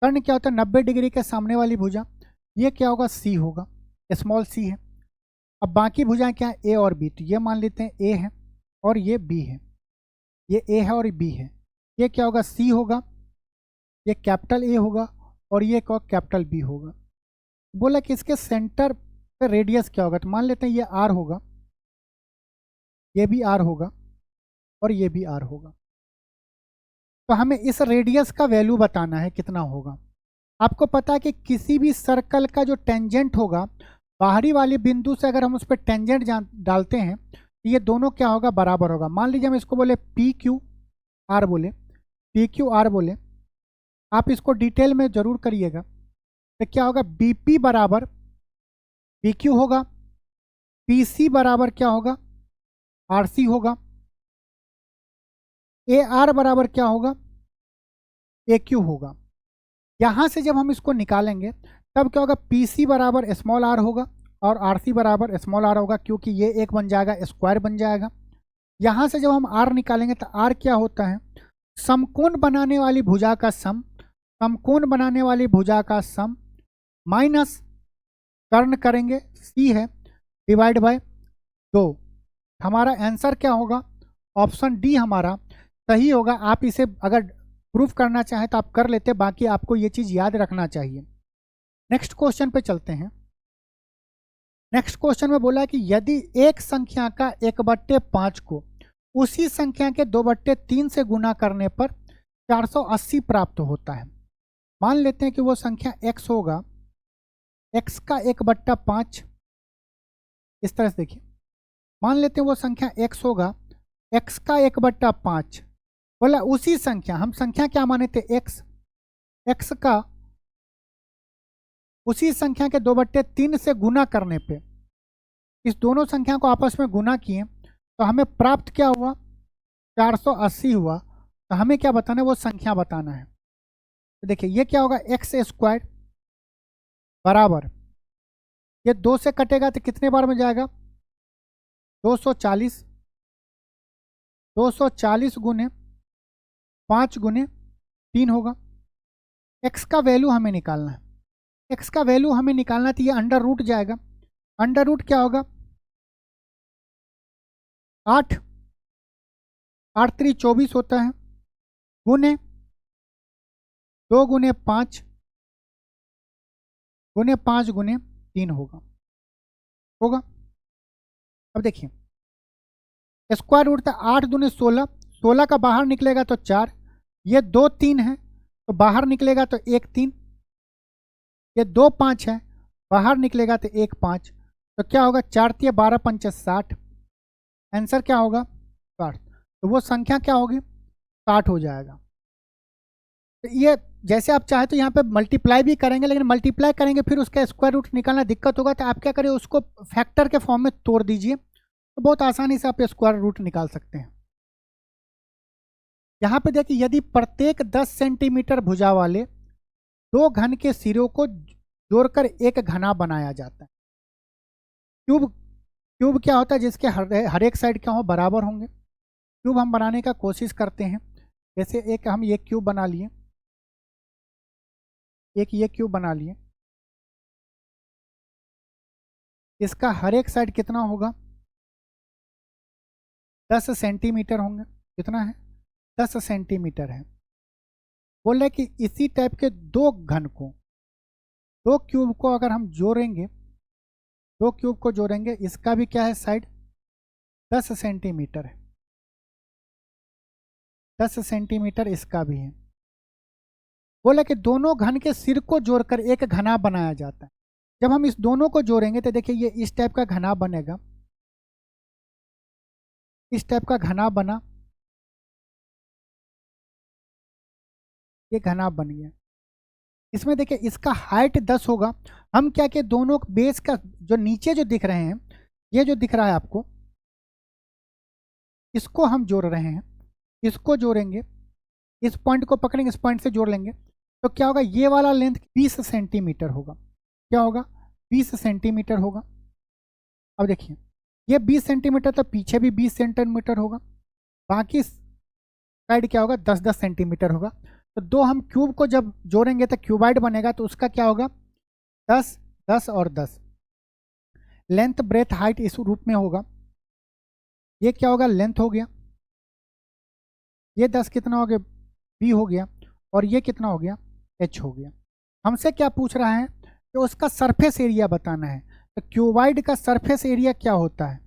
Speaker 1: क्या होता है, 90 डिग्री के सामने वाली भुजा, ये क्या होगा, सी होगा, स्मॉल सी है। अब बाकी भुजाएं क्या है, ए और बी। तो ये मान लेते हैं ए है और ये बी है, ये ए है और बी है। ये क्या होगा, सी होगा, ये कैपिटल ए होगा और ये कैपिटल बी होगा। बोला कि इसके सेंटर पे रेडियस क्या होगा, तो मान लेते हैं ये आर होगा, ये भी आर होगा और ये भी आर होगा। तो हमें इस रेडियस का वैल्यू बताना है कितना होगा। आपको पता है कि किसी भी सर्कल का जो टेंजेंट होगा, बाहरी वाले बिंदु से अगर हम उस पर टेंजेंट डालते हैं तो ये दोनों क्या होगा, बराबर होगा। मान लीजिए हम इसको बोले पी क्यू आर बोले, पी क्यू आर बोले, आप इसको डिटेल में जरूर करिएगा। तो क्या होगा, बीपी बराबर पी क्यू होगा, पीसी बराबर क्या होगा, आरसी होगा, ए आर बराबर क्या होगा, ए क्यू होगा। यहाँ से जब हम इसको निकालेंगे तब क्या होगा, पीसी बराबर स्मॉल आर होगा और आरसी बराबर स्मॉल आर होगा, क्योंकि ये एक बन जाएगा, स्क्वायर बन जाएगा। यहाँ से जब हम आर निकालेंगे तो आर क्या होता है, समकोण बनाने वाली भुजा का सम, समकोण बनाने वाली भुजा का सम माइनस कर्ण करेंगे, सी है, डिवाइड बाय 2। हमारा आंसर क्या होगा, ऑप्शन डी हमारा सही होगा। आप इसे अगर प्रूफ करना चाहें तो आप कर लेते, बाकी आपको ये चीज़ याद रखना चाहिए। नेक्स्ट क्वेश्चन पे चलते हैं। नेक्स्ट क्वेश्चन में बोला कि यदि एक संख्या का 1/5 को उसी संख्या के 2/3 से गुना करने पर 480 प्राप्त होता है। मान लेते हैं कि वो संख्या x होगा, x का 1/5, इस तरह से देखिए, मान लेते हैं वो संख्या x होगा, x का 1/5 बोला उसी संख्या, हम संख्या क्या माने थे, x का उसी संख्या के 2/3 से गुना करने पे, इस दोनों संख्या को आपस में गुना किए तो हमें प्राप्त क्या हुआ, 480 हुआ। तो हमें क्या बताना है, वो संख्या बताना है। तो देखिए ये क्या होगा, x² बराबर, ये 2 से कटेगा तो कितने बार में जाएगा, 240, 240 गुने 5 गुने 3 होगा। x का वैल्यू हमें निकालना है, x का वैल्यू हमें निकालना है तो ये अंडर रूट जाएगा। अंडर रूट क्या होगा, 8 8 3 24 होता है, गुने 2 गुने 5 गुने 5 गुने 3 होगा। अब देखिए स्क्वायर रूट था 8 दूने 16, 16 का बाहर निकलेगा तो 4, ये 2 3 है तो बाहर निकलेगा तो 1 3, ये 2 5 है बाहर निकलेगा तो 1 5, तो क्या होगा, 4 3 12 5 60, आंसर क्या होगा 60। तो वो संख्या क्या होगी, 60 हो जाएगा। तो ये जैसे आप चाहे तो यहाँ पे मल्टीप्लाई भी करेंगे, लेकिन मल्टीप्लाई करेंगे फिर उसका स्क्वायर रूट निकालना दिक्कत होगा, तो आप क्या करें, उसको फैक्टर के फॉर्म में तोड़ दीजिए, तो बहुत आसानी से आप स्क्वायर रूट निकाल सकते हैं। यहाँ पे देखिए, यदि प्रत्येक 10 सेंटीमीटर भुजा वाले 2 घन के सिरों को जोड़कर एक घना बनाया जाता है। क्यूब क्यूब क्या होता है, जिसके हर एक साइड क्या हो, बराबर होंगे। क्यूब हम बनाने का कोशिश करते हैं। जैसे एक हम ये क्यूब बना लिए, एक ये क्यूब बना लिए, इसका हर एक साइड कितना होगा, 10 सेंटीमीटर होंगे। कितना है, 10 सेंटीमीटर है। बोल रहे कि इसी टाइप के दो घन को, दो क्यूब को अगर हम जोड़ेंगे, दो क्यूब को जोड़ेंगे, इसका भी क्या है साइड 10 सेंटीमीटर है, 10 सेंटीमीटर इसका भी है। बोले कि दोनों घन के सिर को जोड़कर एक घना बनाया जाता है। जब हम इस दोनों को जोड़ेंगे तो देखिए ये इस टाइप का घना बनेगा, इस टाइप का घना बना, ये घना बन गया। इसमें देखिए इसका हाइट 10 होगा। हम क्या कि दोनों बेस का जो नीचे जो दिख रहे हैं, ये जो दिख रहा है आपको, इसको हम जोड़ रहे हैं, इसको जोड़ेंगे, इस पॉइंट को पकड़ेंगे, इस पॉइंट से जोड़ लेंगे, तो क्या होगा, ये वाला लेंथ 20 सेंटीमीटर होगा। क्या होगा, 20 सेंटीमीटर होगा। अब देखिए ये 20 सेंटीमीटर, तो पीछे भी 20 सेंटीमीटर होगा, बाकी साइड क्या होगा, 10-10 सेंटीमीटर होगा। तो दो हम क्यूब को जब जोड़ेंगे तो क्यूबाइड बनेगा, तो उसका क्या होगा, 10, 10 और 10। लेंथ ब्रेथ हाइट इस रूप में होगा। ये क्या होगा, लेंथ हो गया, ये 10 कितना हो गया, बी हो गया, और ये कितना हो गया, एच हो गया। हमसे क्या पूछ रहा है कि उसका सरफेस एरिया बताना है। तो क्यूबाइड का सरफेस एरिया क्या होता है,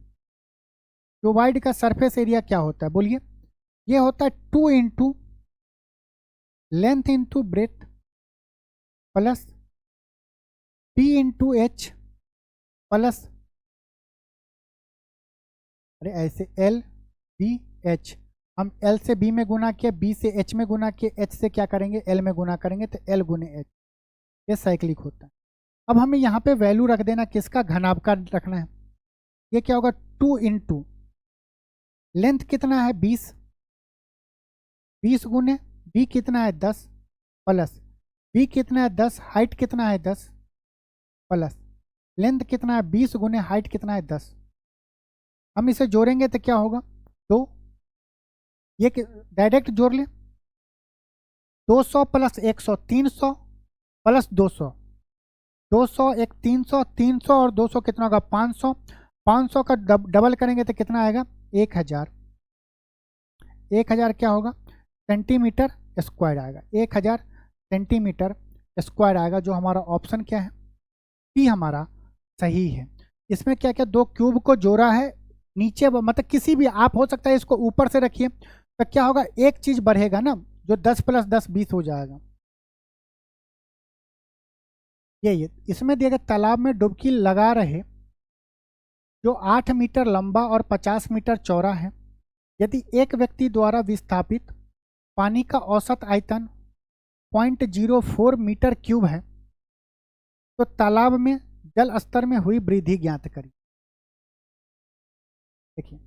Speaker 1: क्यूबाइड का सरफेस एरिया क्या होता है, बोलिए। ये होता है 2 into length into breadth plus B into H plus, अरे ऐसे एल बी एच, हम एल से बी में गुना किया, बी से एच में गुना किया, एच से क्या करेंगे, एल में गुना करेंगे, तो एल गुने एच, ये साइक्लिक होता है। अब हमें यहाँ पे वैल्यू रख देना, किसका, घनाभ रखना है। ये क्या होगा, 2 इंटू लेंथ कितना है 20, 20 गुने बी कितना है 10 प्लस बी कितना है 10, हाइट कितना है 10 प्लस लेंथ कितना है 20 गुने हाइट कितना है 10। हम इसे जोड़ेंगे तो क्या होगा, 2, ये डायरेक्ट जोड़ लें, 200 प्लस 100 300 प्लस 200, 200 एक 300, 300 और 200 कितना होगा, 500, 500 का डबल करेंगे तो कितना आएगा, 1000, 1000 क्या होगा, सेंटीमीटर स्क्वायर आएगा, 1000 सेंटीमीटर स्क्वायर आएगा। जो हमारा ऑप्शन क्या है, पी हमारा सही है। इसमें क्या क्या दो क्यूब को जोड़ा है, नीचे मतलब किसी भी, आप हो सकता है इसको ऊपर से रखिए, तो क्या होगा, एक चीज बढ़ेगा ना, जो 10 + 10 20 हो जाएगा। ये इसमें दिया गया, तालाब में डुबकी लगा रहे जो 8 मीटर लंबा और 50 मीटर चौड़ा है, यदि एक व्यक्ति द्वारा विस्थापित पानी का औसत आयतन 0.04 मीटर क्यूब है, तो तालाब में जल स्तर में हुई वृद्धि ज्ञात करें। देखिए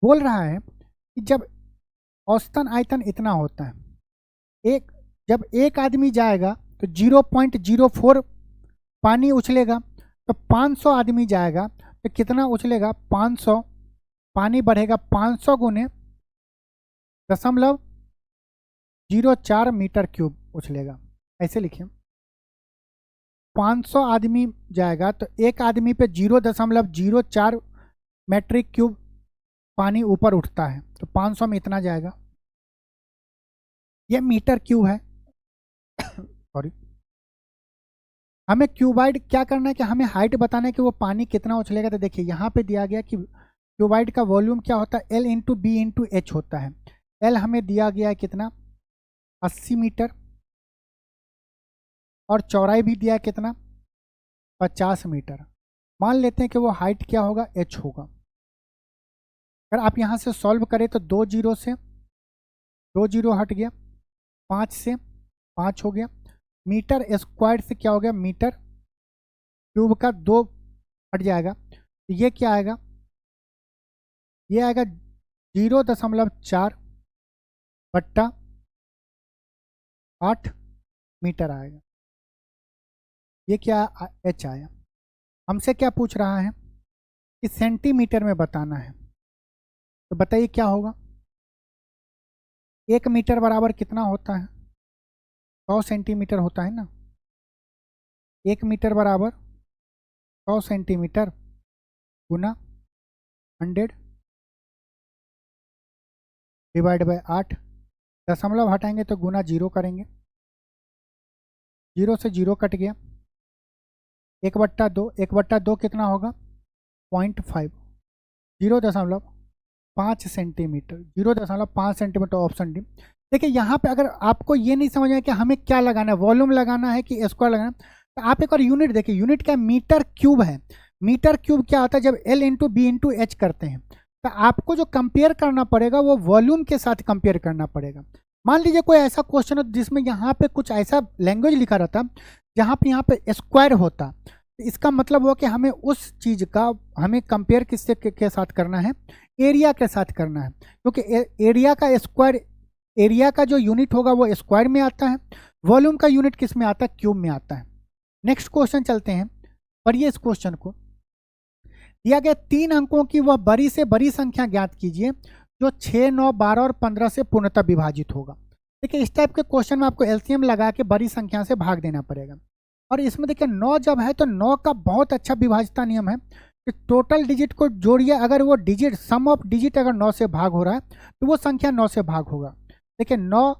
Speaker 1: बोल रहा है कि जब औसतन आयतन इतना होता है, जब एक आदमी जाएगा तो 0.04 पानी उछलेगा, तो 500 आदमी जाएगा तो कितना उछलेगा, 500, पानी बढ़ेगा 500 गुने 0.04 मीटर क्यूब उछलेगा। ऐसे लिखिए, 500 आदमी जाएगा तो एक आदमी पे 0.04 मीट्रिक क्यूब पानी ऊपर उठता है, तो 500 में इतना जाएगा। ये मीटर क्यूब है। सॉरी, हमें क्यूबाइड क्या करना है कि हमें हाइट बताना है कि वो पानी कितना उछलेगा। तो देखिए यहाँ पे दिया गया कि क्यूबाइड का वॉल्यूम क्या होता है, L into B into H होता है। L हमें दिया गया है कितना, 80 मीटर, और चौड़ाई भी दिया है कितना, 50 मीटर। मान लेते हैं कि वो हाइट क्या होगा, h होगा। अगर आप यहाँ से सॉल्व करें तो 2 जीरो से 2 जीरो हट गया, 5 से 5 हो गया, मीटर स्क्वायर से क्या हो गया, मीटर क्यूब का 2 हट जाएगा, तो ये क्या आएगा, ये आएगा 0.4 बट्टा 8 मीटर आएगा। ये क्या h आया। हमसे क्या पूछ रहा है कि सेंटीमीटर में बताना है, तो बताइए क्या होगा। 1 मीटर बराबर कितना होता है? 100 सेंटीमीटर होता है ना। 1 मीटर बराबर 100 सेंटीमीटर गुना 100 डिवाइड बाय 8। दशमलव हटाएंगे तो गुना 0 करेंगे, 0 से 0 कट गया। 1/2, 1/2 कितना होगा? 0.5, 0.5 सेंटीमीटर, 0.5 सेंटीमीटर, ऑप्शन डी। देखिए यहाँ पे अगर आपको ये नहीं समझ आए कि हमें क्या लगाना है, वॉल्यूम लगाना है कि स्क्वायर लगाना है, तो आप एक बार यूनिट देखिए। यूनिट क्या? मीटर क्यूब है। मीटर क्यूब क्या होता है? जब L into B into H करते हैं, तो आपको जो कंपेयर करना पड़ेगा वो वॉल्यूम के साथ कंपेयर करना पड़ेगा। मान लीजिए कोई ऐसा क्वेश्चन हो जिसमें यहाँ पे कुछ ऐसा लैंग्वेज लिखा रहता जहाँ पे यहाँ पे स्क्वायर होता, इसका मतलब हुआ कि हमें उस चीज़ का हमें कंपेयर किससे के साथ करना है? एरिया के साथ करना है, क्योंकि एरिया का स्क्वायर, एरिया का जो यूनिट होगा वो स्क्वायर में आता है, वॉल्यूम का यूनिट किस में आता है? क्यूब में आता है। नेक्स्ट क्वेश्चन चलते हैं। पढ़िए इस क्वेश्चन को। दिया गया 3 अंकों की वह बड़ी से बड़ी संख्या ज्ञात कीजिए जो 6, 9, 12 और 15 से पूर्णतः विभाजित होगा। देखिए इस टाइप के क्वेश्चन में आपको एलसीएम लगा के बड़ी संख्या से भाग देना पड़ेगा। और इसमें देखिए 9 जब है तो 9 का बहुत अच्छा विभाज्यता नियम है कि टोटल डिजिट को जोड़िए, अगर वो डिजिट सम ऑफ डिजिट अगर 9 से भाग हो रहा है तो वो संख्या 9 से भाग होगा। देखिए 9,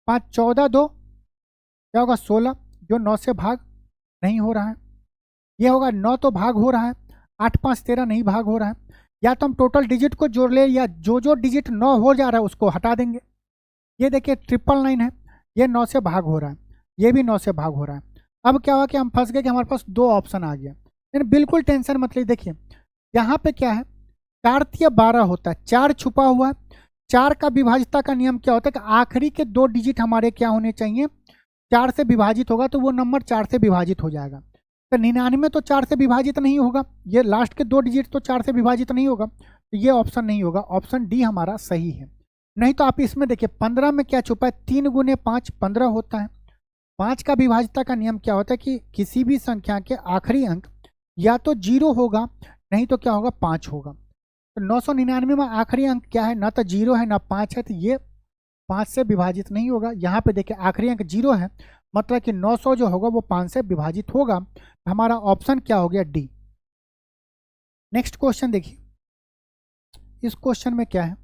Speaker 1: 5, 14, 2 क्या होगा? 16, जो 9 से भाग नहीं हो रहा है। ये होगा 9 तो भाग हो रहा है, 8, 5, 13 नहीं भाग हो रहा है। या तो हम टोटल डिजिट को जोड़ ले, या जो डिजिट 9 हो जा रहा है उसको हटा देंगे। ये देखिए 999 है, ये 9 से भाग हो रहा है, ये भी 9 से भाग हो रहा है। अब क्या हुआ कि हम फंस गए कि हमारे पास 2 ऑप्शन आ गया। लेकिन बिल्कुल टेंशन मत लीजिए। देखिए यहाँ पे क्या है, 4 तिया 12 होता है, 4 छुपा हुआ है। 4 का विभाज्यता का नियम क्या होता है कि आखिरी के 2 डिजिट हमारे क्या होने चाहिए? 4 से विभाजित होगा तो वो नंबर 4 से विभाजित हो जाएगा। तो 99 तो 4 से विभाजित नहीं होगा, ये लास्ट के 2 डिजिट तो 4 से विभाजित नहीं होगा, तो ये ऑप्शन नहीं होगा। ऑप्शन डी हमारा सही है। नहीं तो आप इसमें देखिए 15 में क्या छुपा है? 3 गुने 5 15 होता है। 5 का विभाज्यता का नियम क्या होता है कि किसी भी संख्या के आखिरी अंक या तो 0 होगा, नहीं तो क्या होगा? 5 होगा। तो 999 में आखिरी अंक क्या है? ना तो 0 है ना 5 है, तो ये 5 से विभाजित नहीं होगा। यहाँ पे देखिए आखिरी अंक 0 है, मतलब कि 900 जो होगा वो 5 से विभाजित होगा। हमारा ऑप्शन क्या हो गया? डी। नेक्स्ट क्वेश्चन देखिए। इस क्वेश्चन में क्या है,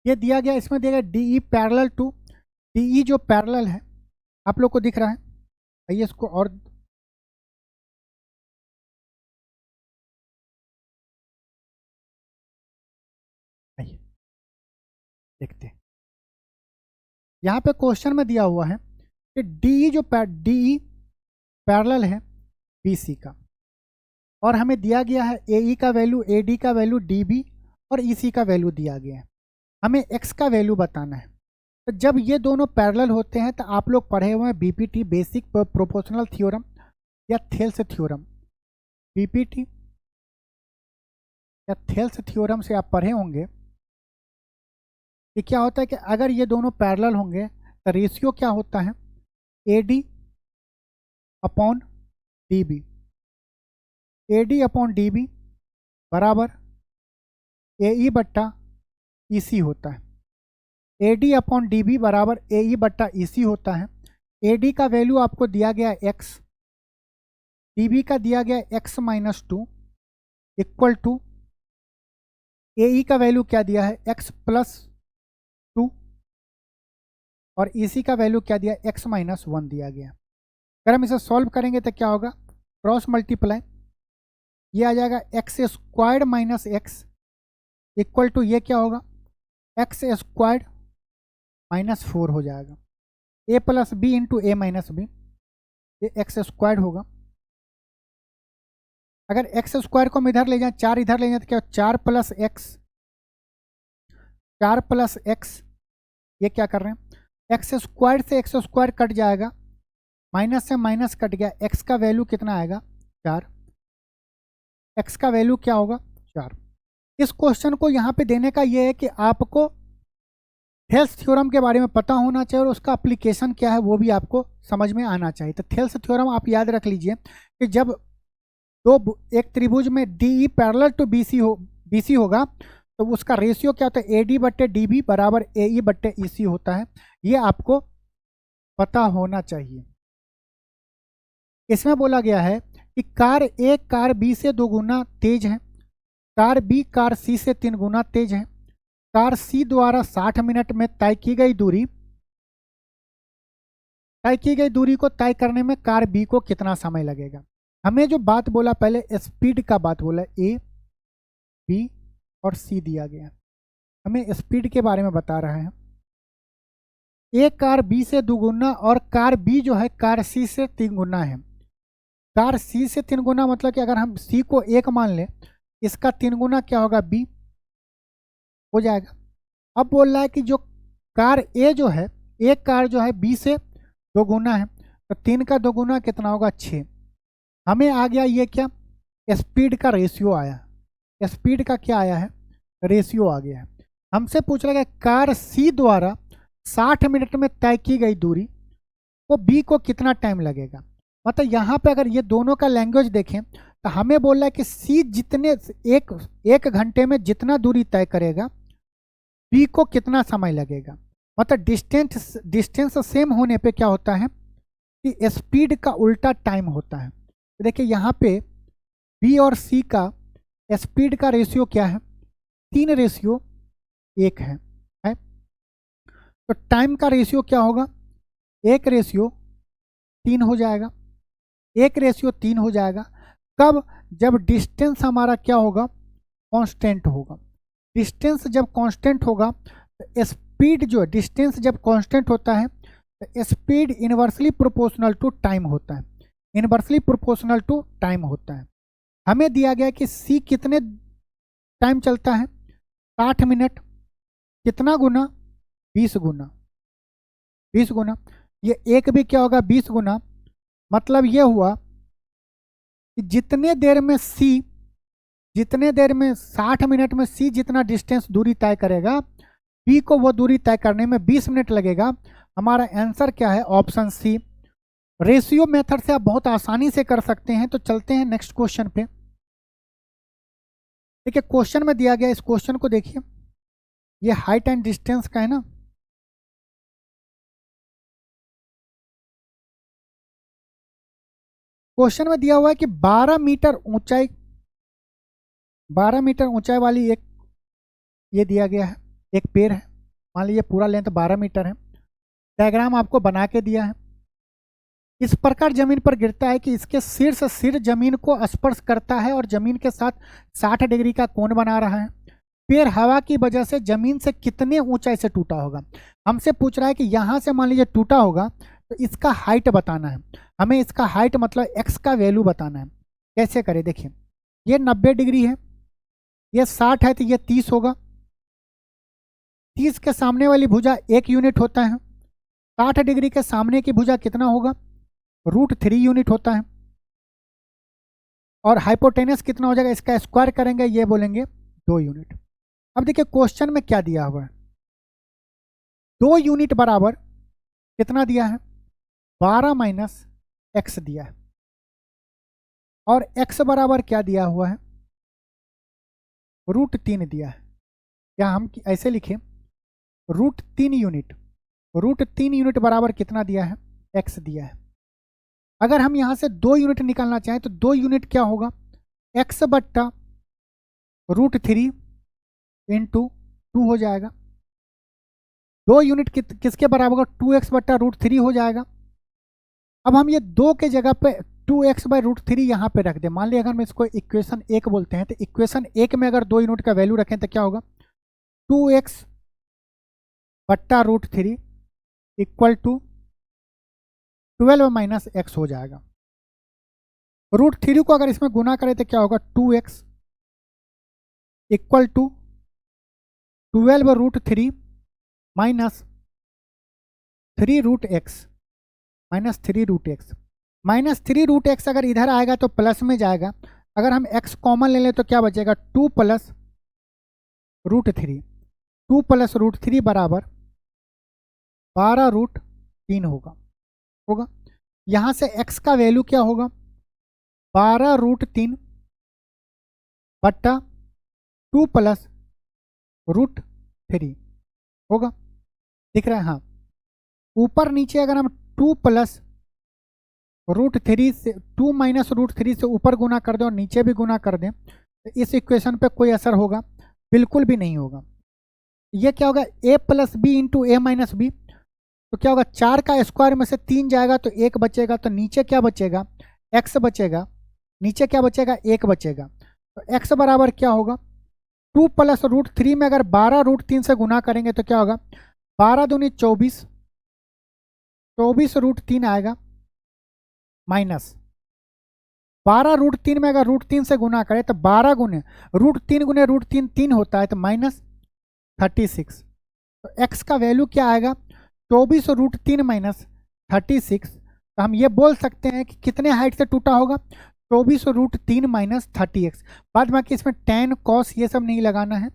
Speaker 1: ये दिया गया, इसमें दिया गया डीई पैरेलल टू, डीई जो पैरेलल है आप लोग को दिख रहा है। आइए इसको और आइए देखते हैं। यहाँ पे क्वेश्चन में दिया हुआ है कि डीई जो डीई पैरेलल है बीसी का, और हमें दिया गया है एई का वैल्यू, एडी का वैल्यू, डीबी और ईसी का वैल्यू दिया गया है। हमें एक्स का वैल्यू बताना है। तो जब ये दोनों पैरेलल होते हैं तो आप लोग पढ़े हुए हैं बीपीटी, बेसिक प्रोपोर्शनल थ्योरम या थेल्स थ्योरम। बीपीटी या थेल्स थ्योरम से आप पढ़े होंगे कि क्या होता है कि अगर ये दोनों पैरेलल होंगे तो रेशियो क्या होता है? AD upon DB. AD upon DB बराबर एई बट्टा ईसी होता है। एडी अपॉन डीबी बराबर एई बट्टा ईसी होता है। एडी का वैल्यू आपको दिया गया है एक्स, डीबी का दिया गया है एक्स माइनस 2 इक्वल टू एई का वैल्यू क्या दिया है? एक्स प्लस 2 और ईसी का वैल्यू क्या दिया? एक्स माइनस 1 दिया गया। अगर हम इसे सॉल्व करेंगे तो क्या होगा? क्रॉस मल्टीप्लाई, ये आ जाएगा X squared minus X equal to ये क्या होगा? एक्स स्क्वायर्ड माइनस 4 हो जाएगा। A plus B into A minus B, ये एक्स स्क्वायर्ड होगा। अगर एक्स स्क्वायर को हम इधर ले जाएं, 4 इधर ले जाएं तो क्या? 4 प्लस एक्स, 4 प्लस एक्स, ये क्या कर रहे हैं? एक्स स्क्वायर से एक्स स्क्वायर कट जाएगा, माइनस से माइनस कट गया, एक्स का वैल्यू कितना आएगा? 4। एक्स का वैल्यू क्या होगा? 4। इस क्वेश्चन को यहाँ पे देने का ये है कि आपको थेल्स थ्योरम के बारे में पता होना चाहिए और उसका एप्लीकेशन क्या है वो भी आपको समझ में आना चाहिए। तो थेल्स थ्योरम आप याद रख लीजिए कि जब एक त्रिभुज में D E parallel to BC होगा तो उसका रेशियो क्या होता है, AD बट्टे DB बराबर AE बट्टे EC होता है। ये आपको पता होना चाहिए। इसमें बोला गया है कि कार A कार B से 2 गुना तेज है, कार B कार C से 3 गुना तेज है, कार C द्वारा 60 मिनट में तय की गई दूरी को तय करने में कार B को कितना समय लगेगा। हमें जो बात बोला पहले स्पीड का बात बोला, A B और C दिया गया, हमें स्पीड के बारे में बता रहे हैं। A कार B से 2 गुना और कार B जो है कार C से 3 गुना है। कार C से 3 गुना मतलब कि अगर हम C को 1 मान लें, इसका 3 गुना क्या होगा, B हो जाएगा। अब बोल रहा है कि जो कार A जो है, एक कार जो है B से 2 गुना है, तो 3 का 2 गुना कितना होगा, 6। हमें आ गया ये क्या, स्पीड का रेशियो आया। स्पीड का क्या आया है, रेशियो आ गया है। हमसे पूछ रहा है कार C द्वारा 60 मिनट में तय की गई दूरी को B को कितना टाइम लगेगा। मतलब यहाँ पे अगर ये दोनों का लैंग्वेज देखें तो हमें बोल रहा है कि C जितने एक घंटे में जितना दूरी तय करेगा B को कितना समय लगेगा। मतलब डिस्टेंस सेम होने पे क्या होता है कि स्पीड का उल्टा टाइम होता है। तो देखिए यहाँ पे B और C का स्पीड का रेशियो क्या है, 3:1 है। तो टाइम का रेशियो क्या होगा, 1:3 हो जाएगा। 1:3 हो जाएगा कब, जब डिस्टेंस हमारा क्या होगा, कांस्टेंट होगा। डिस्टेंस जब कांस्टेंट होगा तो स्पीड जो डिस्टेंस जब कांस्टेंट होता है तो speed inversely proportional to time होता है। इनवर्सली प्रोपोर्शनल टू टाइम होता है। हमें दिया गया कि C कितने टाइम चलता है, 60 मिनट, कितना गुना, 20 गुना। 20 गुना, ये एक भी क्या होगा, 20 गुना। मतलब ये हुआ कि जितने देर में 60 मिनट में C जितना डिस्टेंस दूरी तय करेगा, B को वो दूरी तय करने में 20 मिनट लगेगा। हमारा आंसर क्या है, ऑप्शन C। रेशियो मेथड से आप बहुत आसानी से कर सकते हैं। तो चलते हैं नेक्स्ट क्वेश्चन पे। देखिए क्वेश्चन में दिया गया, इस क्वेश्चन को देखिए, ये हाइट एंड डिस्टेंस का है ना। क्वेश्चन में दिया हुआ है कि 12 मीटर ऊंचाई वाली एक ये दिया गया है, एक पेड़ है। मान लीजिए पूरा लेंथ 12 मीटर है। डायग्राम आपको बना के दिया है। इस प्रकार जमीन पर गिरता है कि इसके सिर जमीन को स्पर्श करता है और जमीन के साथ 60 डिग्री का कोण बना रहा है। पेड़ हवा की वजह से जमीन से कितने ऊंचाई से टूटा होगा। हमसे पूछ रहा है कि यहाँ से मान लीजिए टूटा होगा तो इसका हाइट बताना है। हमें इसका हाइट मतलब एक्स का वैल्यू बताना है। कैसे करें, देखिए ये 90 डिग्री है, ये 60 है, तो ये 30 होगा। 30 के सामने वाली भुजा 1 यूनिट होता है। 60 डिग्री के सामने की भुजा कितना होगा, √3 यूनिट होता है। और हाइपोटेनस कितना हो जाएगा, इसका स्क्वायर करेंगे, ये बोलेंगे 2 यूनिट। अब देखिए क्वेश्चन में क्या दिया हुआ है, 2 यूनिट बराबर कितना दिया है, 12 माइनस एक्स दिया है। और x बराबर क्या दिया हुआ है, √3 दिया है। या हम ऐसे लिखें, √3 यूनिट। √3 यूनिट बराबर कितना दिया है, x दिया है। अगर हम यहाँ से 2 यूनिट निकालना चाहें तो 2 यूनिट क्या होगा, x बट्टा √3 इंटू 2 हो जाएगा। 2 यूनिट किसके बराबर होगा, 2x बट्टा √3 हो जाएगा। अब हम ये 2 के जगह पे 2x बाई √3 यहाँ पे रख दें। मान लिया अगर हम इसको इक्वेशन 1 बोलते हैं तो इक्वेशन 1 में अगर 2 यूनिट का वैल्यू रखें तो क्या होगा, 2x बट्टा √3 इक्वल टू 12 माइनस एक्स हो जाएगा। √3 को अगर इसमें गुना करें तो क्या होगा, 2x equal to 12 √3 minus 3 minus 3 minus 3 अगर इधर आएगा तो प्लस में जाएगा। अगर हम x कॉमन ले लें तो क्या बचेगा, 2 प्लस √3 बराबर 12√3 होगा। यहाँ से x का वैल्यू क्या होगा, 12√3 बट्टा 2 प्लस √3 होगा। दिख रहा है? हाँ, ऊपर नीचे अगर हम 2 प्लस √3 से 2 माइनस √3 से ऊपर गुना कर दें और नीचे भी गुना कर दें तो इस इक्वेशन पे कोई असर होगा? बिल्कुल भी नहीं होगा। ये क्या होगा, a plus B into A minus B. तो क्या होगा, 4 का स्क्वायर में से 3 जाएगा तो 1 बचेगा, तो नीचे क्या बचेगा, x बचेगा, नीचे क्या बचेगा, 1 बचेगा। तो x बराबर क्या होगा, 2 प्लस √3 में अगर 12√3 से गुना करेंगे तो क्या होगा, 12 दूनी 24, 24√3 आएगा, माइनस 12√3 में अगर √3 से गुना करें तो 12 गुने √3 3 होता है, तो माइनस 36। तो x का वैल्यू क्या आएगा, 24√3 माइनस 36। तो हम ये बोल सकते हैं कि कितने हाइट से टूटा होगा, 24√3 माइनस 30x। बाद बाकी इसमें tan cos ये सब नहीं लगाना है।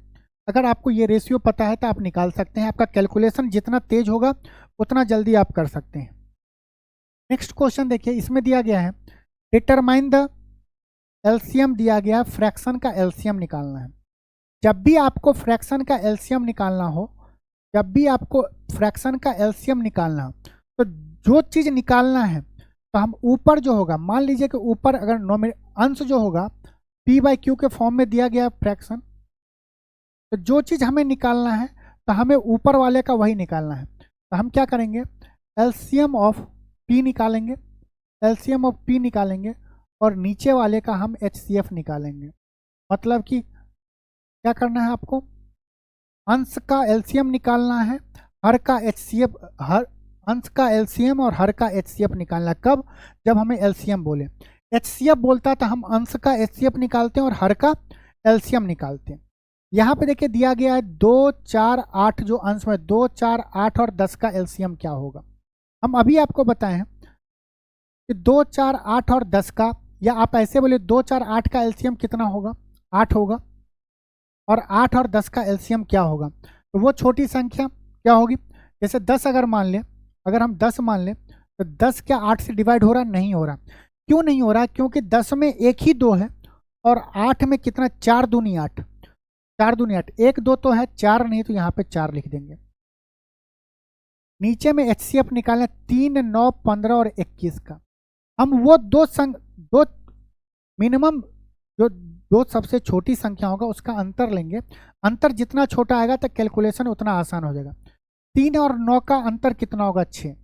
Speaker 1: अगर आपको ये रेशियो पता है तो आप निकाल सकते हैं। आपका कैलकुलेशन जितना तेज होगा उतना जल्दी आप कर सकते हैं। नेक्स्ट क्वेश्चन देखिए, इसमें दिया गया है डिटरमाइन द एलसीएम, दिया गया फ्रैक्शन का एलसीएम निकालना है। जब भी आपको फ्रैक्शन का एलसीएम निकालना हो, जब भी आपको फ्रैक्शन का एलसीएम निकालना हो, तो जो चीज़ निकालना है तो हम ऊपर जो होगा, मान लीजिए कि ऊपर अगर अंश जो होगा p/q के फॉर्म में दिया गया फ्रैक्शन, तो जो चीज़ हमें निकालना है तो हमें ऊपर वाले का वही निकालना है। तो हम क्या करेंगे, एलसीएम ऑफ p निकालेंगे, एलसीएम ऑफ p निकालेंगे और नीचे वाले का हम HCF निकालेंगे। मतलब कि क्या करना है आपको, अंश का एलसीएम निकालना है, हर का HCF, हर अंश का एलसीएम और हर का HCF निकालना। कब, जब हमें एलसीएम बोले। HCF बोलता है तो हम अंश का HCF निकालते हैं और हर का एलसीएम निकालते हैं। यहाँ पे देखिए दिया गया है 2, 4, 8, जो अंश में 2, 4, 8 और 10 का एलसीएम क्या होगा। हम अभी आपको बताएं कि 2, 4, 8 और 10 का, या आप ऐसे बोले 2, 4, 8 का एलसीएम कितना होगा, 8 होगा, और 8 और 10 का एलसीएम क्या होगा। तो वो छोटी संख्या क्या होगी, जैसे 10 अगर मान लें, अगर हम 10 मान लें तो 10 क्या 8 से डिवाइड हो रहा, नहीं हो रहा। क्यों नहीं हो रहा, क्योंकि 10 में एक ही 2 है और 8 में कितना, 4 दूनी 8, 4 दूनी 8, 1 2 तो है, 4 नहीं, तो यहाँ पे 4 लिख देंगे। नीचे में HCF निकालना 3, 9, 15 और 21 का। हम वो दो मिनिमम, जो दो सबसे छोटी संख्या होगा उसका अंतर लेंगे। अंतर जितना छोटा आएगा तो कैलकुलेशन उतना आसान हो जाएगा। 3 और 9 का अंतर कितना होगा, 6।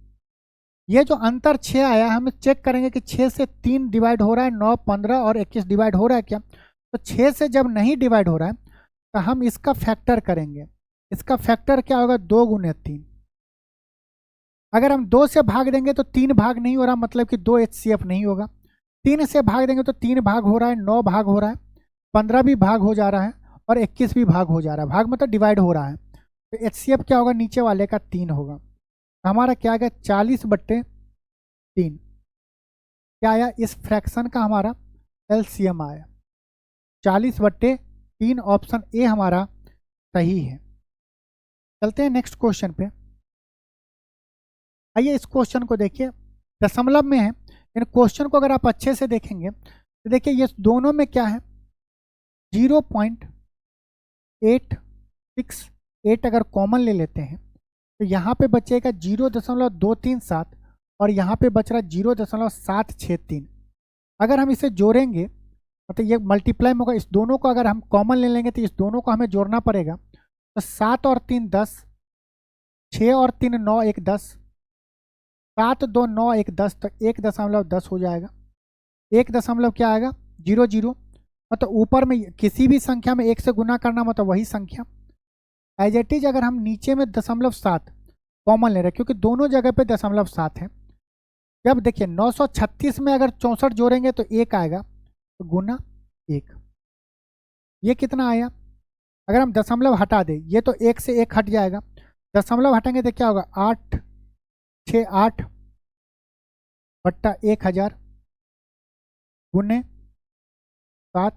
Speaker 1: ये जो अंतर 6 आया, हम चेक करेंगे कि 6 से 3 डिवाइड हो रहा है, 9, 15 और 21 डिवाइड हो रहा है क्या। तो 6 से जब नहीं डिवाइड हो रहा है तो हम इसका फैक्टर करेंगे। इसका फैक्टर क्या होगा, 2 गुने 3। अगर हम 2 से भाग देंगे तो 3 भाग नहीं हो रहा, मतलब कि 2 HCF नहीं होगा। 3 से भाग देंगे तो 3 भाग हो रहा है, 9 भाग हो रहा है, 15 भी भाग हो जा रहा है और 21 भी भाग हो जा रहा है। भाग मतलब डिवाइड हो रहा है। तो HCF क्या होगा, नीचे वाले का 3 होगा। हमारा क्या आ गया, 40/3 क्या आया, इस फ्रैक्शन का हमारा LCM आया 40/3। ऑप्शन ए हमारा सही है। चलते हैं नेक्स्ट क्वेश्चन पे। आइए इस क्वेश्चन को देखिए, दशमलव में है। इन क्वेश्चन को अगर आप अच्छे से देखेंगे तो देखिए ये दोनों में क्या है, 0.868 अगर कॉमन ले लेते हैं तो यहाँ पे बचेगा 0.237 और यहाँ पे बच रहा 0.763। अगर हम इसे जोड़ेंगे मतलब ये मल्टीप्लाई में होगा, इस दोनों को अगर हम कॉमन ले लेंगे तो इस दोनों को हमें जोड़ना पड़ेगा। तो 7 और 3 10, 6 और 3 9, 1 10, 7 2 9 1 10, तो 1.10 हो जाएगा। 1 क्या आएगा, 0 0, मतलब ऊपर में किसी भी संख्या में 1 से गुना करना मतलब वही संख्या। एज इट इज अगर हम नीचे में 0.7 कॉमन ले रहे हैं क्योंकि दोनों जगह पे 0.7 है। जब देखिए 936 में अगर 64 जोड़ेंगे तो 1 आएगा, तो गुना 1, ये कितना आया। अगर हम दशमलव हटा दें, ये तो 1 से 1 हट जाएगा, दशमलव हटेंगे तो क्या होगा, 8 6 8 बट्टा 1000 गुने 7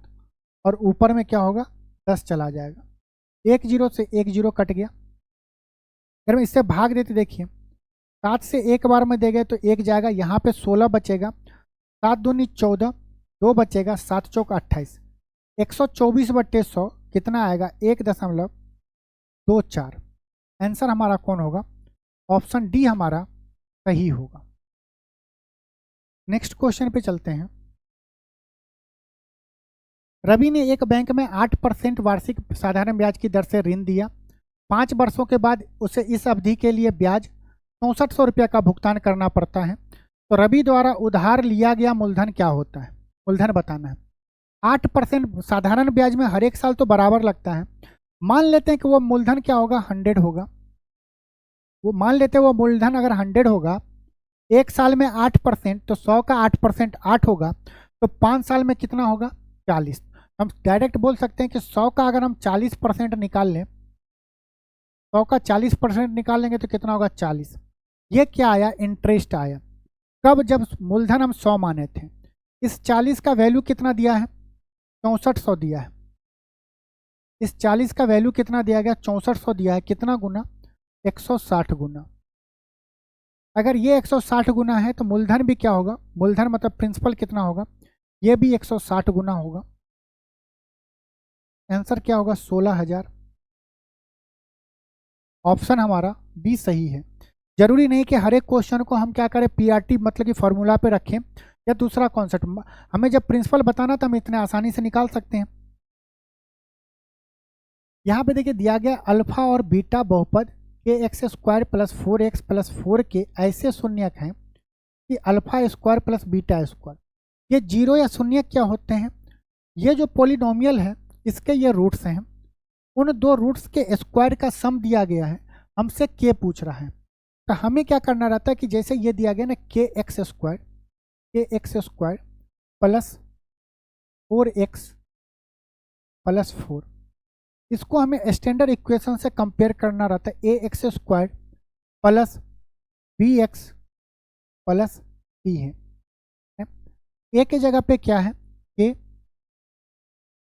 Speaker 1: और ऊपर में क्या होगा, 10 चला जाएगा। 1 0 से 1 0 कट गया। अगर हम इससे भाग देते देखिए 7 से एक बार में दे गए तो एक जाएगा, यहाँ पे 16 बचेगा, 7 दूनी 14, 2 बचेगा, 7 चौक 28, 124/100 कितना आएगा? 1.24। आंसर हमारा कौन होगा? ऑप्शन डी हमारा सही होगा। नेक्स्ट क्वेश्चन पे चलते हैं। रवि ने एक बैंक में 8% वार्षिक साधारण ब्याज की दर से ऋण दिया। 5 वर्षों के बाद उसे इस अवधि के लिए ब्याज 6400 रुपये का भुगतान करना पड़ता है। तो रवि द्वारा उधार लिया गया मूलधन क्या होता है? मूलधन बताना है। 8% साधारण ब्याज में हर एक साल तो बराबर लगता है। मान लेते हैं कि वो मूलधन क्या होगा? 100 होगा। वो मान लेते हैं वो मूलधन अगर 100 होगा, एक साल में 8%, तो 100 का 8% 8 होगा, तो 5 साल में कितना होगा? 40। हम डायरेक्ट बोल सकते हैं कि 100 का अगर हम 40% निकाल लें, 100 का 40% निकाल लेंगे तो कितना होगा? 40। ये क्या आया? इंटरेस्ट आया। कब? जब मूलधन हम 100 माने थे। इस 40 का वैल्यू कितना दिया है? 6400 दिया है। इस 40 का वैल्यू कितना दिया गया? 6400 दिया है। कितना गुना? 160 गुना। अगर ये 160 गुना है तो मूलधन भी क्या होगा? मूलधन मतलब प्रिंसिपल कितना होगा? ये भी 160 गुना होगा। आंसर क्या होगा? 16000। ऑप्शन हमारा बी सही है। जरूरी नहीं कि हर एक क्वेश्चन को हम क्या करें? पीआरटी मतलब कि फॉर्मूला पे रखें या दूसरा कॉन्सेप्ट। हमें जब प्रिंसिपल बताना तो हम इतने आसानी से निकाल सकते हैं। यहाँ पे देखिए दिया गया अल्फा और बीटा बहुपद kx² + 4x + 4 के ऐसे शून्यक हैं कि α² + β²। ये जीरो या शून्यक क्या होते हैं? ये जो पॉलिनोमियल है इसके ये रूट्स हैं। उन दो रूट्स के स्क्वायर का सम दिया गया है, हमसे k पूछ रहा है। तो हमें क्या करना रहता है कि जैसे ये दिया गया ना kx² + 4x + 4, इसको हमें स्टैंडर्ड इक्वेशन से कंपेयर करना रहता है। ax² + bx + c है। a के जगह पे क्या है? a।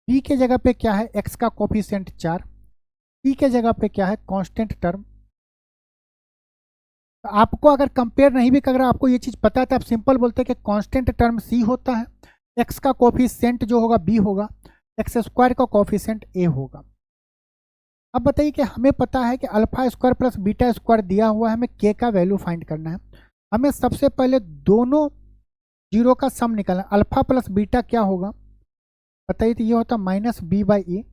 Speaker 1: b के जगह पे क्या है? x का कोफिशिएंट 4। c के जगह पे क्या है? Constant term. तो आपको अगर कंपेयर नहीं भी कर रहा, आपको ये चीज़ पता है तो आप सिंपल बोलते हैं कि कांस्टेंट टर्म c होता है, x का कोफिशिएंट जो होगा b होगा, x² का कोफिशिएंट a होगा। अब बताइए कि हमें पता है कि α² + β² दिया हुआ है, हमें k का वैल्यू फाइंड करना है। हमें सबसे पहले दोनों जीरो का सम निकालना। अल्फा प्लस बीटा क्या होगा बताइए? तो ये होता -b/a।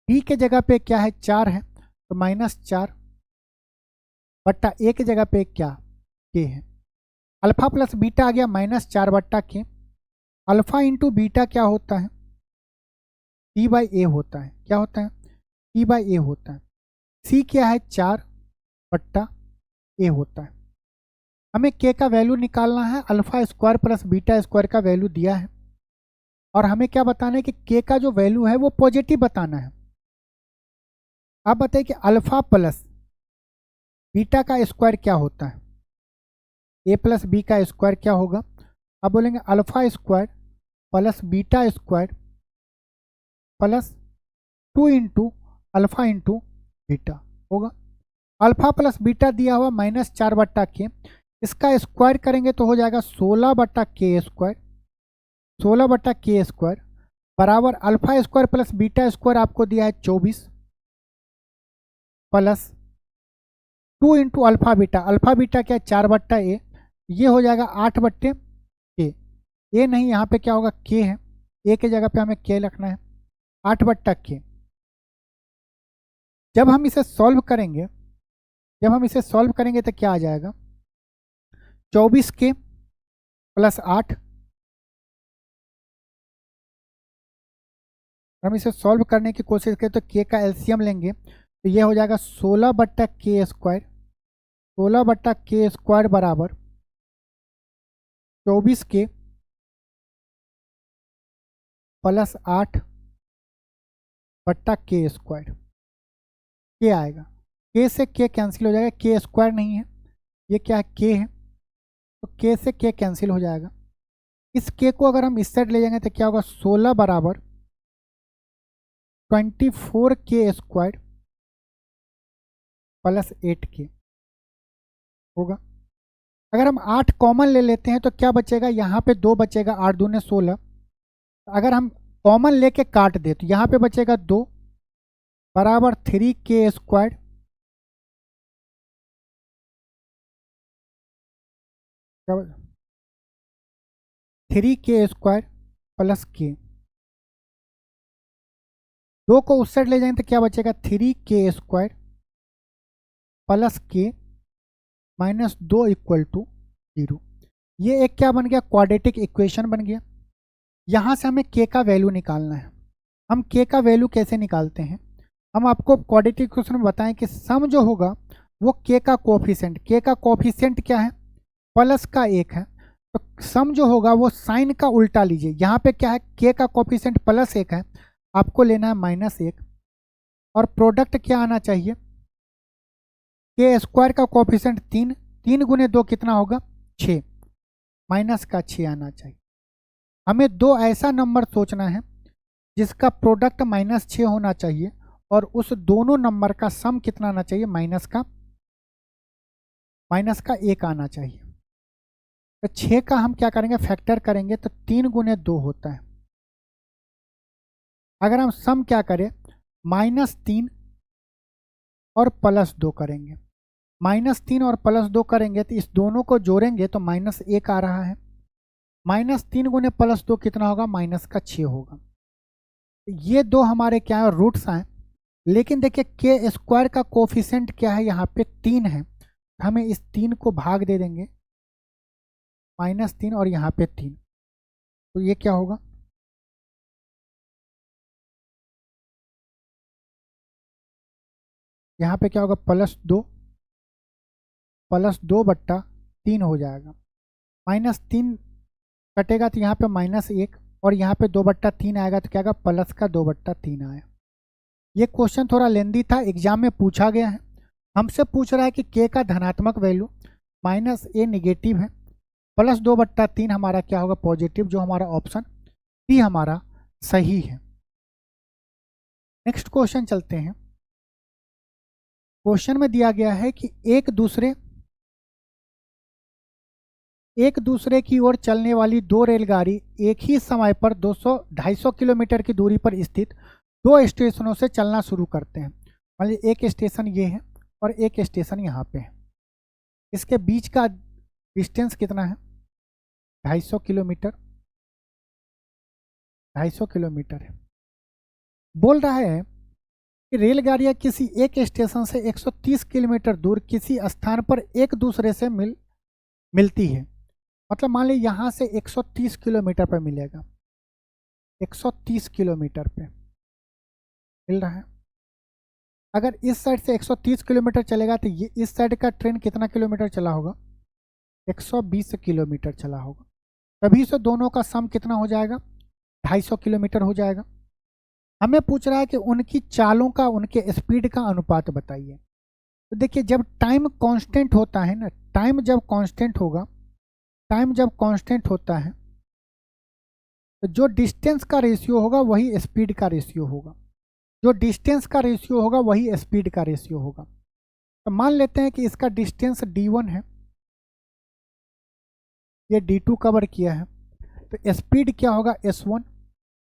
Speaker 1: b के जगह पे क्या है? 4 है, तो -4 बट्टा a के जगह पे क्या? k है। अल्फा प्लस बीटा आ गया -4 बट्टा k। अल्फा इंटू बीटा क्या होता है? p/a होता है। क्या होता है? p/a होता है। c क्या है? 4 बट्टा a होता है। हमें k का वैल्यू निकालना है। α² + β² का वैल्यू दिया है और हमें क्या बताना है कि k का जो वैल्यू है वो पॉजिटिव बताना है। आप बताइए कि अल्फा प्लस बीटा का स्क्वायर क्या होता है? a + b का स्क्वायर क्या होगा? अब बोलेंगे α² + β² + 2 इंटू अल्फा इंटू बीटा होगा। अल्फा प्लस बीटा दिया हुआ -4 बट्टा k, इसका स्क्वायर करेंगे तो हो जाएगा 16 बट्टा k²। 16 बट्टा k² बराबर α² + β² आपको दिया है 24 plus 2 into alpha beta. Alpha beta क्या है? 4 बट्टा a, ये हो जाएगा 8 बट्टे k। a नहीं, यहाँ पे क्या होगा? k है। a के जगह पे हमें k रखना है। 8 बट्टा k। जब हम इसे सॉल्व करेंगे तो क्या आ जाएगा? 24k + 8। हम इसे सॉल्व करने की कोशिश करें तो k का एलसीएम लेंगे तो ये हो जाएगा 16 बट्टा k²। 16 बट्टा k² बराबर 24k + 8 बट्टा k²। k आएगा, k से k कैंसिल हो जाएगा, k² नहीं है, ये क्या है? k है, तो k से k कैंसिल हो जाएगा। इस k को अगर हम इस साइड ले जाएंगे तो क्या होगा? 16 बराबर 24k² + 8k। होगा। अगर हम 8 कॉमन ले लेते हैं तो क्या बचेगा, यहाँ पे 2 बचेगा, 8 दूने 16। अगर हम कॉमन लेके काट दे तो यहाँ पे बचेगा 2 बराबर 3k²। 3k² प्लस के, 2 को उस साइड ले जाएंगे तो क्या बचेगा, 3k² प्लस के माइनस 2 इक्वल टू 0। ये एक क्या बन गया, क्वाड्रेटिक इक्वेशन बन गया। यहाँ से हमें k का वैल्यू निकालना है। हम k का वैल्यू कैसे निकालते हैं, हम आपको क्वाड्रेटिक इक्वेशन में बताएं कि सम जो होगा वो k का कोफिशिएंट क्या है, प्लस का 1 है। तो सम जो होगा वो साइन का उल्टा लीजिए। यहाँ पे क्या है, k का कोफिशिएंट +1 है, आपको लेना है -1। और प्रोडक्ट क्या आना चाहिए, k² का कोफिशिएंट 3, 3 गुने 2 कितना होगा 6, माइनस का 6 आना चाहिए। हमें 2 ऐसा नंबर सोचना है जिसका प्रोडक्ट -6 होना चाहिए और उस दोनों नंबर का सम कितना आना चाहिए, माइनस का 1 आना चाहिए। तो 6 का हम क्या करेंगे, फैक्टर करेंगे तो 3 गुने 2 होता है। अगर हम सम क्या करें, -3 और +2 करेंगे, -3 और +2 करेंगे तो इस दोनों को जोड़ेंगे तो -1 आ रहा है। -3 गुने +2 कितना होगा, -6 होगा। ये दो हमारे क्या है, रूट्स हैं। लेकिन देखिए k² का कोफिशिएंट क्या है, यहाँ पे 3 है, हमें इस 3 को भाग दे देंगे, -3 और यहाँ पे 3, तो ये क्या होगा, यहाँ पे क्या होगा, +2 हो जाएगा। -3 कटेगा तो यहाँ पे -1 और यहाँ पे 2/3 आएगा तो क्या आएगा, प्लस का 2/3 आया। ये क्वेश्चन थोड़ा लेंदी था, एग्जाम में पूछा गया है। हमसे पूछ रहा है कि k का धनात्मक वैल्यू, -a निगेटिव है, +2/3 हमारा क्या होगा, पॉजिटिव, जो हमारा ऑप्शन डी हमारा सही है। नेक्स्ट क्वेश्चन चलते हैं। क्वेश्चन में दिया गया है कि एक दूसरे की ओर चलने वाली 2 रेलगाड़ी एक ही समय पर 250 किलोमीटर की दूरी पर स्थित 2 स्टेशनों से चलना शुरू करते हैं। मान लीजिए एक स्टेशन ये है और एक स्टेशन यहाँ पे है, इसके बीच का डिस्टेंस कितना है, 250 किलोमीटर, 250 किलोमीटर है। बोल रहा है कि रेलगाड़ियाँ किसी एक स्टेशन से 130 किलोमीटर दूर किसी स्थान पर एक दूसरे से मिलती है। मतलब मान लीजिए यहाँ से 130 किलोमीटर पर मिलेगा, 130 किलोमीटर पे मिल रहा है। अगर इस साइड से 130 किलोमीटर चलेगा तो ये इस साइड का ट्रेन कितना किलोमीटर चला होगा, 120 किलोमीटर चला होगा। तभी से दोनों का सम कितना हो जाएगा, 250 किलोमीटर हो जाएगा। हमें पूछ रहा है कि उनकी चालों का, उनके स्पीड का अनुपात बताइए। तो देखिए जब टाइम कांस्टेंट होता है ना, टाइम जब कांस्टेंट होता है तो जो डिस्टेंस का रेशियो होगा वही स्पीड का रेशियो होगा, जो डिस्टेंस का रेशियो होगा वही स्पीड का रेशियो होगा। तो मान लेते हैं कि इसका डिस्टेंस d1 है, ये d2 कवर किया है, तो स्पीड क्या होगा, s1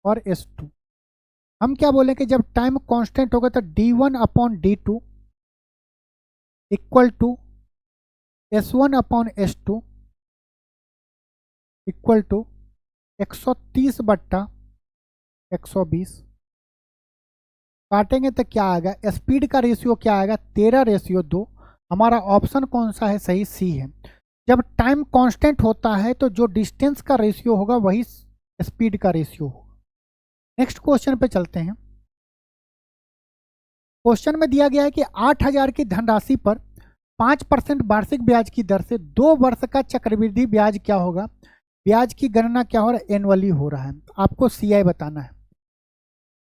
Speaker 1: और s2। हम क्या बोलें कि जब टाइम कांस्टेंट होगा तो d1/d2 equal to s1/s2 equal to 130/120। काटेंगे तो क्या आएगा, स्पीड का रेशियो क्या आएगा, 13:2। हमारा ऑप्शन कौन सा है, सही सी है। जब टाइम कांस्टेंट होता है तो जो डिस्टेंस का रेशियो होगा वही स्पीड का रेशियो होगा। नेक्स्ट क्वेश्चन पे चलते हैं। क्वेश्चन में दिया गया है कि 8000 की धनराशि पर 5% वार्षिक ब्याज की दर से 2 वर्ष का चक्रवृद्धि ब्याज क्या होगा। ब्याज की गणना क्या हो रहा है, एनुअली हो रहा है। आपको CI बताना है।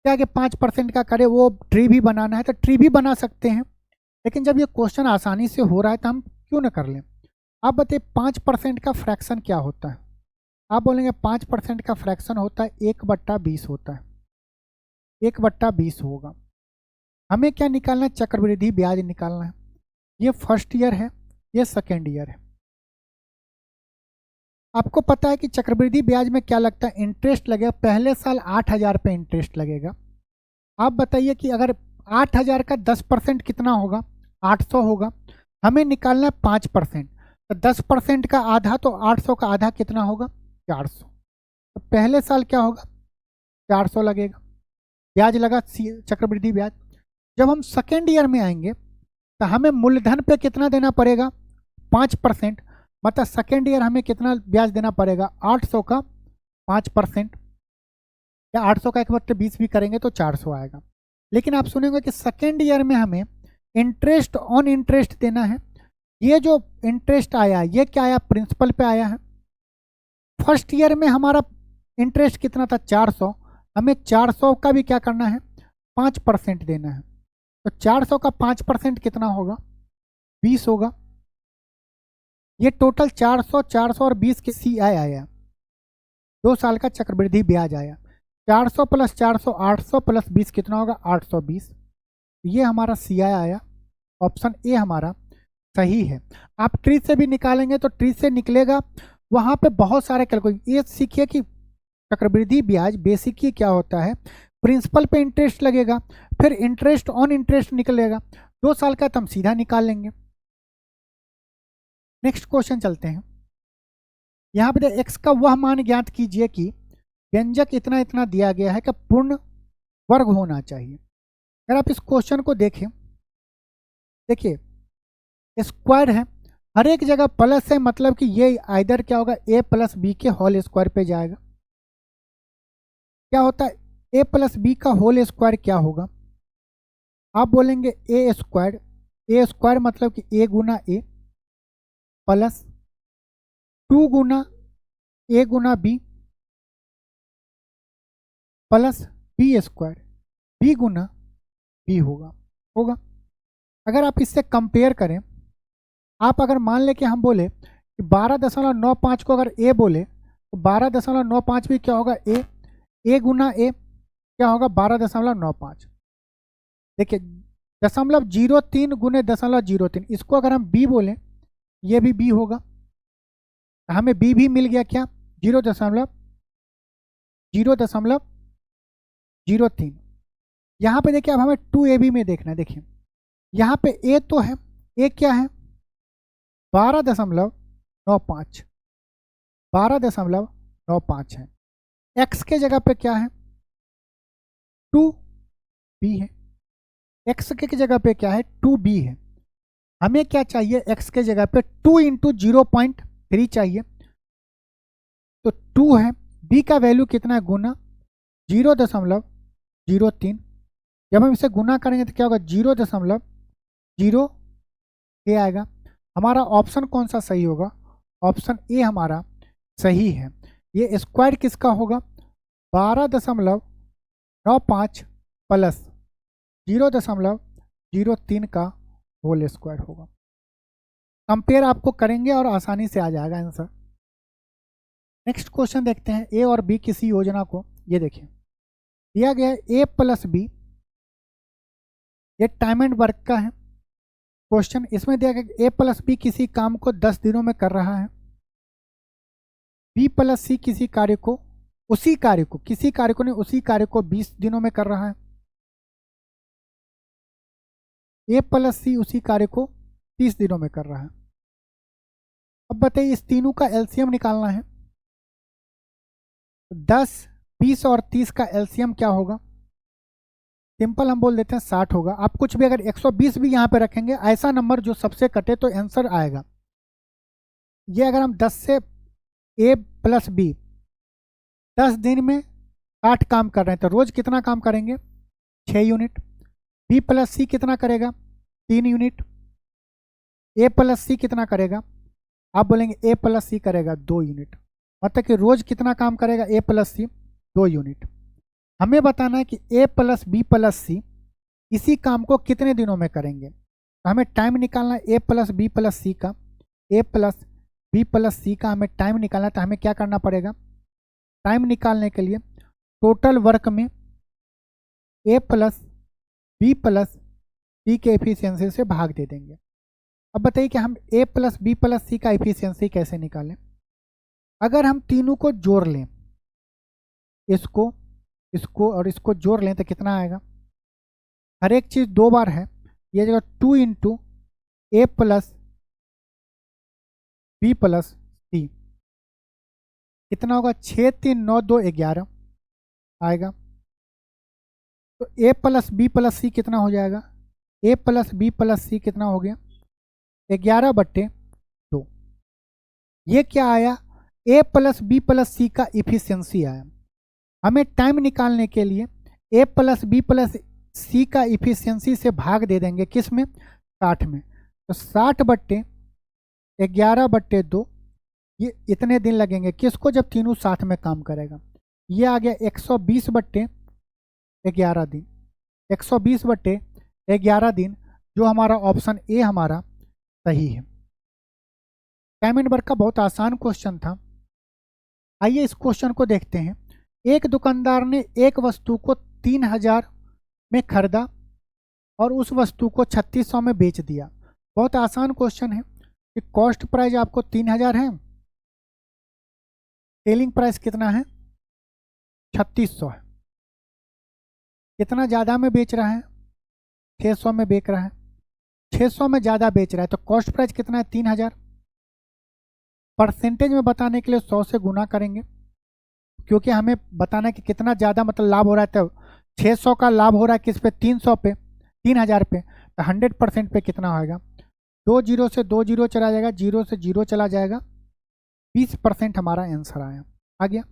Speaker 1: क्या कि 5% का करे, वो ट्री भी बनाना है तो ट्री भी बना सकते हैं, लेकिन जब ये क्वेश्चन आसानी से हो रहा है तो हम क्यों ना कर लें। आप बताइए 5% का फ्रैक्शन क्या होता है। आप बोलेंगे 5% का फ्रैक्शन होता है 1/20 होता है, 1/20 होगा। हमें क्या निकालना है, चक्रवृद्धि ब्याज निकालना है। ये फर्स्ट ईयर है, ये सेकेंड ईयर है। आपको पता है कि चक्रवृद्धि ब्याज में क्या लगता है, इंटरेस्ट लगेगा। पहले साल 8,000 पे इंटरेस्ट लगेगा। आप बताइए कि अगर 8,000 का 10% कितना होगा, 800 होगा। हमें निकालना है 5%, तो 10% का आधा, तो 800 का आधा कितना होगा, 400। तो पहले साल क्या होगा, 400 लगेगा, ब्याज लगा चक्रवृद्धि ब्याज। जब हम सेकेंड ईयर में आएंगे तो हमें मूलधन पे कितना देना पड़ेगा, 5%। मतलब सेकेंड ईयर हमें कितना ब्याज देना पड़ेगा, 800 का 5%, या 800 का 1/20 भी करेंगे तो 400 आएगा। लेकिन आप सुनेंगे कि सेकेंड ईयर में हमें इंटरेस्ट ऑन इंटरेस्ट देना है। ये जो इंटरेस्ट आया ये क्या आया, प्रिंसिपल पे आया है। फर्स्ट ईयर में हमारा इंटरेस्ट कितना था, 400। हमें 400 का भी क्या करना है, 5% देना है। तो 400 का 5% कितना होगा, 20 होगा। ये टोटल 400, 400 और 20 के CI आया, 2 साल का चक्रवृद्धि ब्याज आया। 400 प्लस 400 800 प्लस 20 कितना होगा, 820। ये हमारा CI आया। ऑप्शन ए हमारा सही है। आप ट्री से भी निकालेंगे तो ट्री से निकलेगा, वहाँ पे बहुत सारे कैलकुलेशन। ये सीखिए कि चक्रवृद्धि ब्याज बेसिकली क्या होता है, प्रिंसिपल पे इंटरेस्ट लगेगा, फिर इंटरेस्ट ऑन इंटरेस्ट निकलेगा। 2 साल का तो हम सीधा निकाल लेंगे। नेक्स्ट क्वेश्चन चलते हैं। यहाँ पे एक्स का वह मान ज्ञात कीजिए कि व्यंजक इतना इतना दिया गया है कि पूर्ण वर्ग होना चाहिए। अगर आप इस क्वेश्चन को देखें, देखिए स्क्वायर है, हर एक जगह प्लस है, मतलब कि ये आइदर क्या होगा, a प्लस बी के होल स्क्वायर पे जाएगा। क्या होता है a प्लस बी का होल स्क्वायर क्या होगा, आप बोलेंगे a स्क्वायर मतलब कि a Guna a plus 2 Guna a Guna b plus b square b Guna b होगा। अगर आप इससे कंपेयर करें, आप अगर मान लें कि हम बोले कि 12.95 को अगर a बोले तो 12.95 भी क्या होगा, a गुना a क्या होगा, 12.95। देखिए 0.03 गुने 0.03, इसको अगर हम b बोले, ये भी b होगा। हमें b भी मिल गया, क्या 0.03। यहाँ पे देखिए अब हमें 2ab में देखना है। देखिए यहाँ पे a तो है, a क्या है 12.95 है। x के जगह पे क्या है 2b है, x के जगह पे क्या है 2b है। हमें क्या चाहिए, x के जगह पे 2 इंटू 0.3 चाहिए, तो 2 है। b का वैल्यू कितना है, गुना 0.03। जब हम इसे गुना करेंगे तो क्या होगा, 0.0 ये आएगा। हमारा ऑप्शन कौन सा सही होगा, ऑप्शन ए हमारा सही है। ये स्क्वायर किसका होगा, 12.95 प्लस 0.03 का होल स्क्वायर होगा। कंपेयर आपको करेंगे और आसानी से आ जाएगा आंसर। नेक्स्ट क्वेश्चन देखते हैं। ए और बी किसी योजना को, ये देखिए दिया गया है ए प्लस बी, ये टाइम एंड वर्क का है क्वेश्चन। इसमें दिया गया ए प्लस बी किसी काम को 10 दिनों में कर रहा है, बी प्लस सी किसी कार्य को उसी कार्य को 20 दिनों में कर रहा है, ए प्लस सी उसी कार्य को 30 दिनों में कर रहा है। अब बताइए इस तीनों का एलसीएम निकालना है। 10, 20 और 30 का एलसीएम क्या होगा, सिंपल हम बोल देते हैं 60 होगा। आप कुछ भी अगर 120 भी यहाँ पे रखेंगे, ऐसा नंबर जो सबसे कटे तो आंसर आएगा। ये अगर हम 10 से ए प्लस बी 10 दिन में 60 काम कर रहे हैं, तो रोज कितना काम करेंगे, 6 यूनिट। बी प्लस सी कितना करेगा, 3 यूनिट। ए प्लस सी कितना करेगा, आप बोलेंगे ए प्लस सी करेगा 2 यूनिट। मतलब कि रोज कितना काम करेगा ए प्लस सी, 2 यूनिट। हमें बताना है कि ए प्लस बी प्लस सी इसी काम को कितने दिनों में करेंगे। तो हमें टाइम निकालना है ए प्लस बी प्लस सी का, ए प्लस बी प्लस सी का हमें टाइम निकालना है। तो हमें क्या करना पड़ेगा, टाइम निकालने के लिए टोटल वर्क में ए प्लस बी प्लस सी के एफिशिएंसी से भाग दे देंगे। अब बताइए कि हम a प्लस बी प्लस सी का इफिशियंसी कैसे निकालें। अगर हम तीनों को जोड़ लें, इसको इसको और इसको जोड़ लें तो कितना आएगा। हर एक चीज़ 2 बार है, ये जगह 2 इंटू ए प्लस बी प्लस सी कितना होगा, 6 3 9 2 11 आएगा। तो ए प्लस बी प्लस सी कितना हो जाएगा, ए प्लस बी प्लस सी कितना हो गया 11/2। ये क्या आया, ए प्लस बी प्लस सी का इफिशियंसी आया। हमें टाइम निकालने के लिए ए प्लस बी प्लस सी का इफिशियंसी से भाग दे देंगे, किस में, 60 में। तो 60/11/2 ये इतने दिन लगेंगे किसको, जब तीनों साथ में काम करेगा। ये आ गया 120/11 दिन, 120/11 दिन, जो हमारा ऑप्शन ए हमारा सही है। टाइम एंड वर्क का बहुत आसान क्वेश्चन था। आइए इस क्वेश्चन को देखते हैं। एक दुकानदार ने एक वस्तु को 3000 में खरीदा और उस वस्तु को 3600 में बेच दिया। बहुत आसान क्वेश्चन है कि कॉस्ट प्राइस आपको 3000 है, सेलिंग प्राइस कितना है 3600 है। कितना ज़्यादा में बेच रहा है, 600 में बेच रहा है, 600 में ज़्यादा बेच रहा है, तो कॉस्ट प्राइस कितना है 3000। परसेंटेज में बताने के लिए 100 से गुना करेंगे, क्योंकि हमें बताना है कि कितना ज़्यादा मतलब लाभ हो रहा है। तो 600 का लाभ हो रहा है किस पे, 300 पे, 3000 पे, तो 100% पे कितना होगा, 2 जीरो से 2 जीरो चला जाएगा, 0 से 0 चला जाएगा, 20% हमारा आंसर आया। आ गया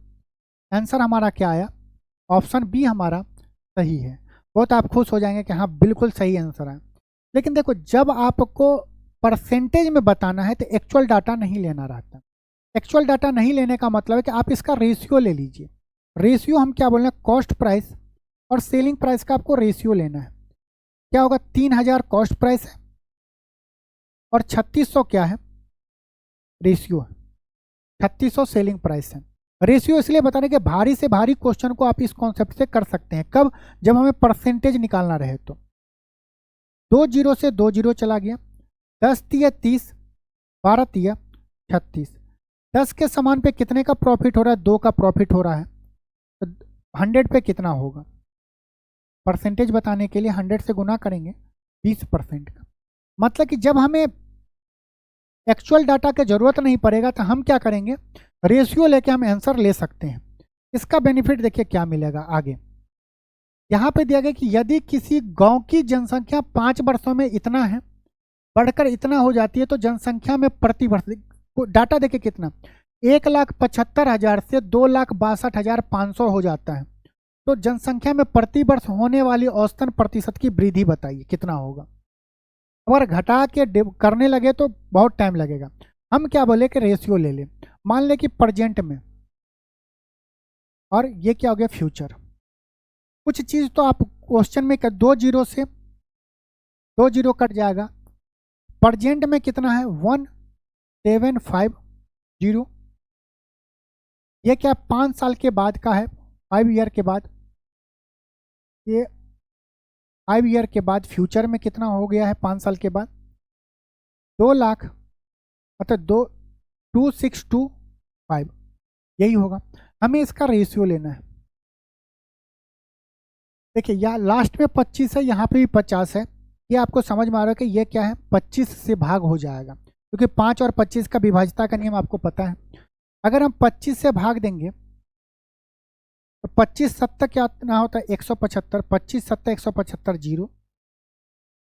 Speaker 1: आंसर हमारा क्या आया, ऑप्शन बी हमारा सही है। बहुत आप खुश हो जाएंगे कि हाँ बिल्कुल सही आंसर है। लेकिन देखो, जब आपको परसेंटेज में बताना है तो एक्चुअल डाटा नहीं लेना रहता। एक्चुअल डाटा नहीं लेने का मतलब है कि आप इसका रेशियो ले लीजिए। रेशियो हम क्या बोल रहे हैं, कॉस्ट प्राइस और सेलिंग प्राइस का आपको रेशियो लेना है। क्या होगा, 3000 कॉस्ट प्राइस है और 3600 क्या है, रेशियो है, 3600 सेलिंग प्राइस है। रेशियो इसलिए बताने के भारी से भारी क्वेश्चन को आप इस कॉन्सेप्ट से कर सकते हैं। कब, जब हमें परसेंटेज निकालना रहे तो। 2 जीरो से 2 जीरो चला गया, 10 तिया 30, 12 तिया 36। 10 के समान पे कितने का प्रॉफिट हो रहा है, 2 का प्रॉफिट हो रहा है, तो 100 पे कितना होगा। परसेंटेज बताने के लिए 100 से गुना करेंगे 20% का। मतलब कि जब हमें एक्चुअल डाटा की जरूरत नहीं पड़ेगा तो हम क्या करेंगे, रेशियो लेके हम आंसर ले सकते हैं। इसका बेनिफिट देखिए क्या मिलेगा आगे। यहाँ पे दिया गया कि यदि किसी गांव की जनसंख्या 5 वर्षों में इतना है, बढ़कर इतना हो जाती है, तो जनसंख्या में प्रति वर्ष, डाटा देखिए कितना, 1,75,000 से 2,62,500 हो जाता है। तो जनसंख्या में प्रति वर्ष होने वाली औसतन प्रतिशत की वृद्धि बताइए कितना होगा। अगर घटा के करने लगे तो बहुत टाइम लगेगा। हम क्या बोले कि रेशियो ले लें। मान लें कि प्रेजेंट में, और ये क्या हो गया फ्यूचर। कुछ चीज़ तो आप क्वेश्चन में 2 जीरो से 2 जीरो कट जाएगा। प्रेजेंट में कितना है 1750। ये क्या 5 साल के बाद का है, 5 ईयर के बाद। ये 5 ईयर के बाद फ्यूचर में कितना हो गया है 5 साल के बाद, 2 लाख, मतलब 2625 यही होगा। हमें इसका रेशियो लेना है। देखिए यहाँ लास्ट में 25 है, यहाँ पे भी 50 है। ये आपको समझ में आ रहा है कि ये क्या है, 25 से भाग हो जाएगा, क्योंकि 5 और 25 का विभाज्यता का नियम आपको पता है। अगर हम 25 से भाग देंगे तो 25 सत्तर क्या होता है 175, 25 सत्तर 175 जीरो।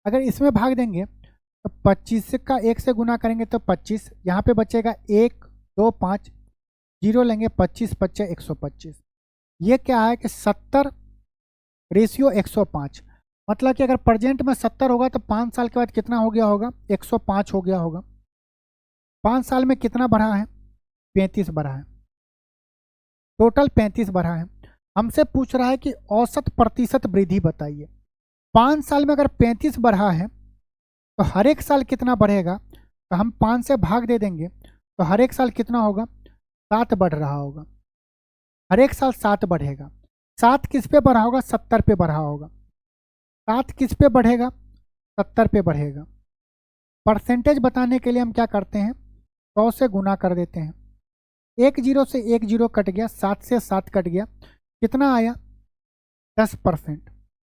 Speaker 1: अगर इसमें भाग देंगे तो 25 का 1 से गुना करेंगे तो 25, यहाँ पे बचेगा 1 2 5 जीरो लेंगे, 25 25 125। ये क्या है कि 70 रेशियो 105। मतलब कि अगर प्रेजेंट में 70 होगा तो 5 साल के बाद कितना हो गया होगा, 105 हो गया होगा। 5 साल में कितना बढ़ा है, 35 बढ़ा है, टोटल 35 बढ़ा है। हमसे पूछ रहा है कि औसत प्रतिशत वृद्धि बताइए। 5 साल में अगर 35 बढ़ा है तो हर एक साल कितना बढ़ेगा, तो हम 5 से भाग दे देंगे तो हर एक साल कितना होगा, 7 बढ़ रहा होगा। हर एक साल 7 बढ़ेगा। 7 किस पे बढ़ा होगा, 70 पे बढ़ा होगा। 7 किस पे बढ़ेगा, 70 पे बढ़ेगा। परसेंटेज बताने के लिए हम क्या करते हैं, 100 से गुना कर देते हैं। 1 0 से 1 0 कट गया, 7 से 7 कट गया, कितना आया 10%।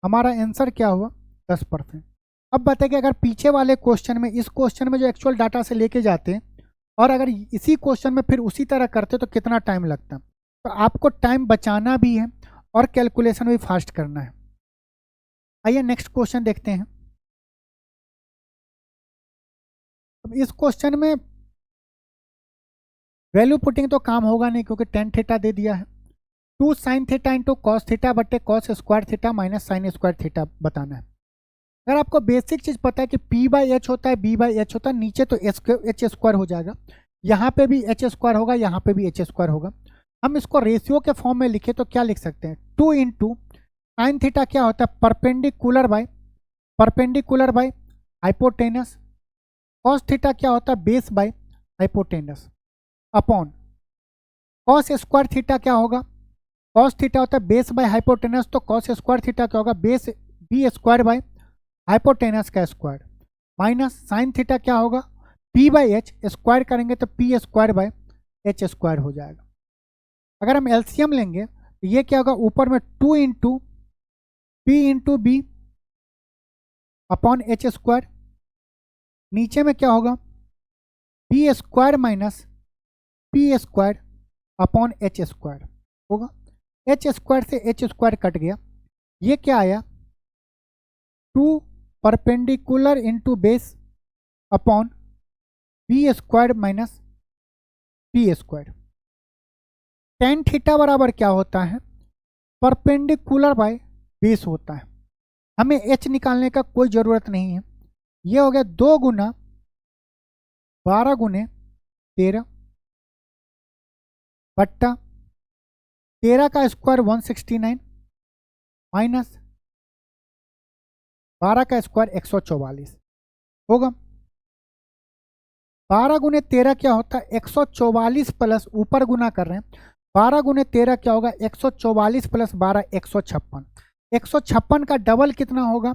Speaker 1: हमारा आंसर क्या हुआ 10%। अब बताइए अगर पीछे वाले क्वेश्चन में, इस क्वेश्चन में जो एक्चुअल डाटा से लेके जाते हैं और अगर इसी क्वेश्चन में फिर उसी तरह करते तो कितना टाइम लगता। तो आपको टाइम बचाना भी है और कैलकुलेशन भी फास्ट करना है। आइए नेक्स्ट क्वेश्चन देखते हैं। अब इस क्वेश्चन में वैल्यू पुटिंग तो काम होगा नहीं क्योंकि टेन थीटा दे दिया है। 2 sin theta into cos theta बटे cos square theta minus sine square theta बताना है। अगर आपको बेसिक चीज़ पता है कि P बाई एच होता है, B बाई एच होता है, नीचे तो एच स्क्वायर हो जाएगा, यहाँ पे भी एच स्क्वायर होगा, यहाँ पे भी एच स्क्वायर होगा। हम इसको रेशियो के फॉर्म में लिखे तो क्या लिख सकते हैं, 2 इंटू साइन थीटा क्या होता है perpendicular by hypotenuse, cos theta क्या होता है base by hypotenuse, upon cos square theta क्या होगा, कॉस थीटा होता है बेस बाई हाइपोटेनस, तो कॉस स्क्वायर थीटा क्या होगा base B square by hypotenuse का स्क्वायर, माइनस साइन थीटा क्या होगा पी बाई एच, स्क्वायर करेंगे तो P square by H square हो जाएगा। अगर हम एलसीएम लेंगे तो ये क्या होगा, ऊपर में 2 into P into B upon H square, नीचे में क्या होगा B square minus P square upon H square होगा। एच स्क्वायर से एच स्क्वायर कट गया, ये क्या आया 2 perpendicular into base upon B square minus P square. Tan theta बराबर क्या होता है, परपेंडिकुलर बाय बेस होता है। हमें एच निकालने का कोई ज़रूरत नहीं है। ये हो गया 2 गुना 12 गुने 13 बट्टा 13 का स्क्वायर 169 माइनस 12 का स्क्वायर 144 होगा। 12 गुने 13 क्या होता है 144 प्लस, ऊपर गुना कर रहे हैं, 12 गुने 13 क्या होगा 144 प्लस 12 156। 156 का डबल कितना होगा,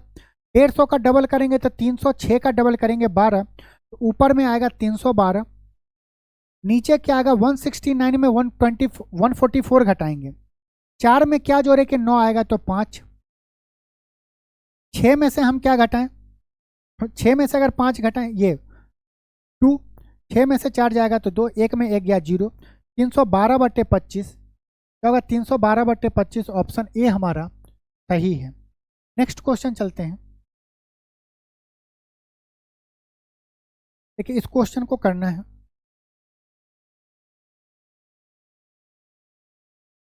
Speaker 1: 150 का डबल करेंगे तो 306 का डबल करेंगे 12, तो ऊपर में आएगा 312, नीचे क्या आएगा 169 में 144 घटाएंगे, 4 में क्या जोड़े के 9 आएगा तो 5, 6 में से हम क्या घटाएं, 6 में से अगर 5 घटाएं ये 2, 6 में से 4 जाएगा तो 2, 1 में 1 गया 0, 312 बटे 25 क्या होगा 312 बटे 25, ऑप्शन ए हमारा सही है। नेक्स्ट क्वेश्चन चलते हैं। देखिए इस क्वेश्चन को करना है,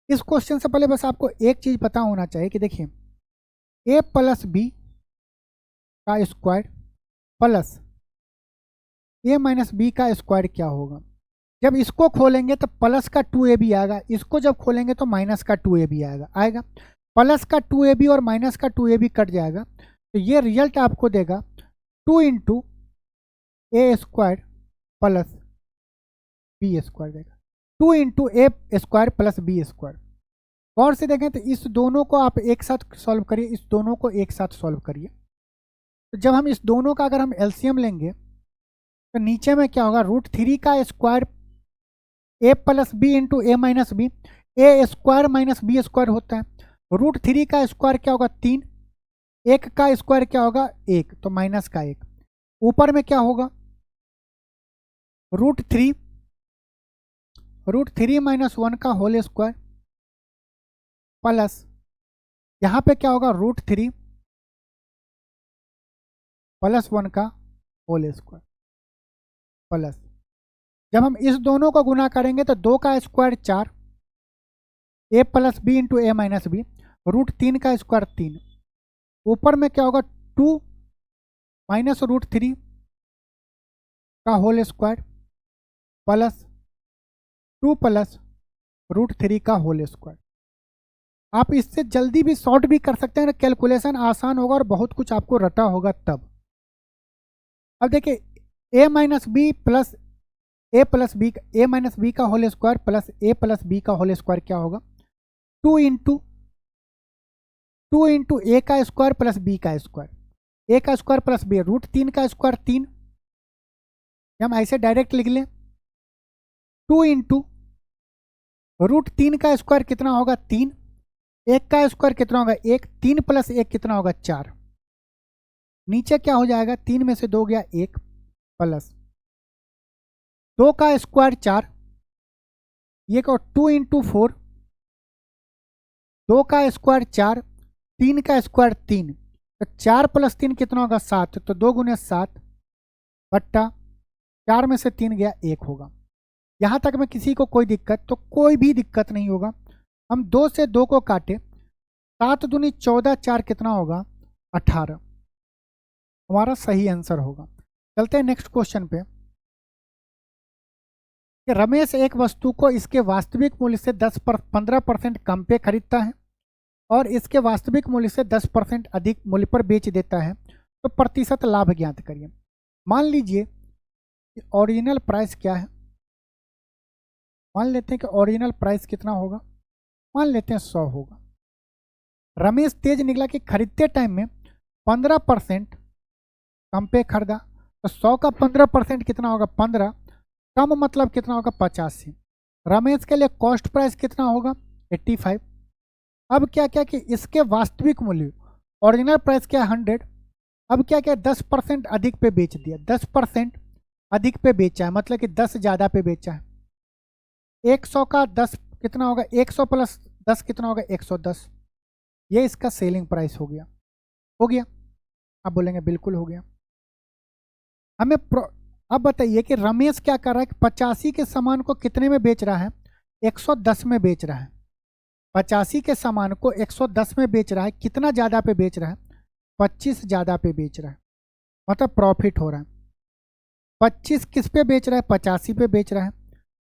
Speaker 1: इस क्वेश्चन से पहले बस आपको एक चीज पता होना चाहिए कि देखिए a प्लस बी का square plus a minus B का स्क्वायर क्या होगा। जब इसको खोलेंगे तो प्लस का 2ab आएगा, इसको जब खोलेंगे तो माइनस का 2ab आएगा, प्लस का 2ab और माइनस का 2ab कट जाएगा, तो ये रिजल्ट आपको देगा 2 इंटू ए स्क्वायर प्लस बी स्क्वायर देगा, 2 इंटू ए स्क्वायर प्लस बी स्क्वायर। और से देखें तो इस दोनों को आप एक साथ सॉल्व करिए, इस दोनों को एक साथ सॉल्व करिए। तो जब हम इस दोनों का अगर हम एलसीएम लेंगे तो नीचे में क्या होगा √3 का square A plus B into A minus B, A square minus B square होता है, √3 का स्क्वायर क्या होगा 3, 1 का स्क्वायर क्या होगा 1, तो माइनस का 1, ऊपर में क्या होगा √3 माइनस 1 का होल स्क्वायर प्लस यहाँ पे क्या होगा √3 प्लस 1 का होल स्क्वायर प्लस, जब हम इस दोनों को गुना करेंगे तो 2 का square 4, A plus B into A minus B, √3 का स्क्वायर 3, ऊपर में क्या होगा 2 माइनस √3 का होल स्क्वायर प्लस 2 प्लस √3 का होल स्क्वायर। आप इससे जल्दी भी शॉर्ट भी कर सकते हैं, कैलकुलेशन आसान होगा और बहुत कुछ आपको रटा होगा तब। अब देखिए ए माइनस बी प्लस ए प्लस बी, ए माइनस बी का होल स्क्वायर प्लस ए प्लस बी का होल स्क्वायर क्या होगा 2 इंटू ए का स्क्वायर प्लस बी का स्क्वायर, ए का स्क्वायर प्लस बी, √3 का स्क्वायर 3 हम ऐसे डायरेक्ट लिख लें 2 इंटू √3 का स्क्वायर कितना होगा 3, 1 का स्क्वायर कितना होगा 1, 3 + 1 कितना होगा 4। नीचे क्या हो जाएगा 3 में से 2 गया 1 प्लस 2 का स्क्वायर 4, ये को 2 इंटू 4, 2 का स्क्वायर 4, 3 का स्क्वायर 3, तो 4 + 3 कितना होगा 7, तो 2 × 7 बट्टा 4 में से 3 गया 1 होगा। यहाँ तक में किसी को कोई दिक्कत, तो कोई भी दिक्कत नहीं होगा। हम 2 से 2 को काटे, 7 दूनी 14, 4 कितना होगा 18, हमारा सही आंसर होगा। चलते हैं नेक्स्ट क्वेश्चन पे। रमेश एक वस्तु को इसके वास्तविक मूल्य से 15% कम पे खरीदता है और इसके वास्तविक मूल्य से 10% अधिक मूल्य पर बेच देता है, तो प्रतिशत लाभ ज्ञात करिए। मान लीजिए कि ओरिजिनल प्राइस क्या है, मान लेते हैं कि ओरिजिनल प्राइस कितना होगा, मान लेते हैं 100 होगा। रमेश तेज निकला कि खरीदते टाइम में 15% कम पे खरीदा, तो 100 का 15% कितना होगा 15, कम मतलब कितना होगा 85। रमेश के लिए कॉस्ट प्राइस कितना होगा 85। अब क्या क्या कि इसके वास्तविक मूल्य, ओरिजिनल प्राइस क्या 100, अब क्या क्या 10% अधिक पे बेच दिया, 10% अधिक पे बेचा है, मतलब कि 10 ज़्यादा पे बेचा है। 100 का 10 कितना होगा 100 + 10 कितना होगा 110, ये इसका सेलिंग प्राइस हो गया। हो गया, आप बोलेंगे बिल्कुल हो गया। हमें अब बताइए कि रमेश क्या कर रहा है कि 85 के सामान को कितने में बेच रहा है 110 में बेच रहा है। 85 के सामान को 110 में बेच रहा है, कितना ज़्यादा पे बेच रहा है 25 ज़्यादा पे बेच रहा है, मतलब प्रॉफिट हो रहा है। 25 किस पे बेच रहा है 85 पे बेच रहा है।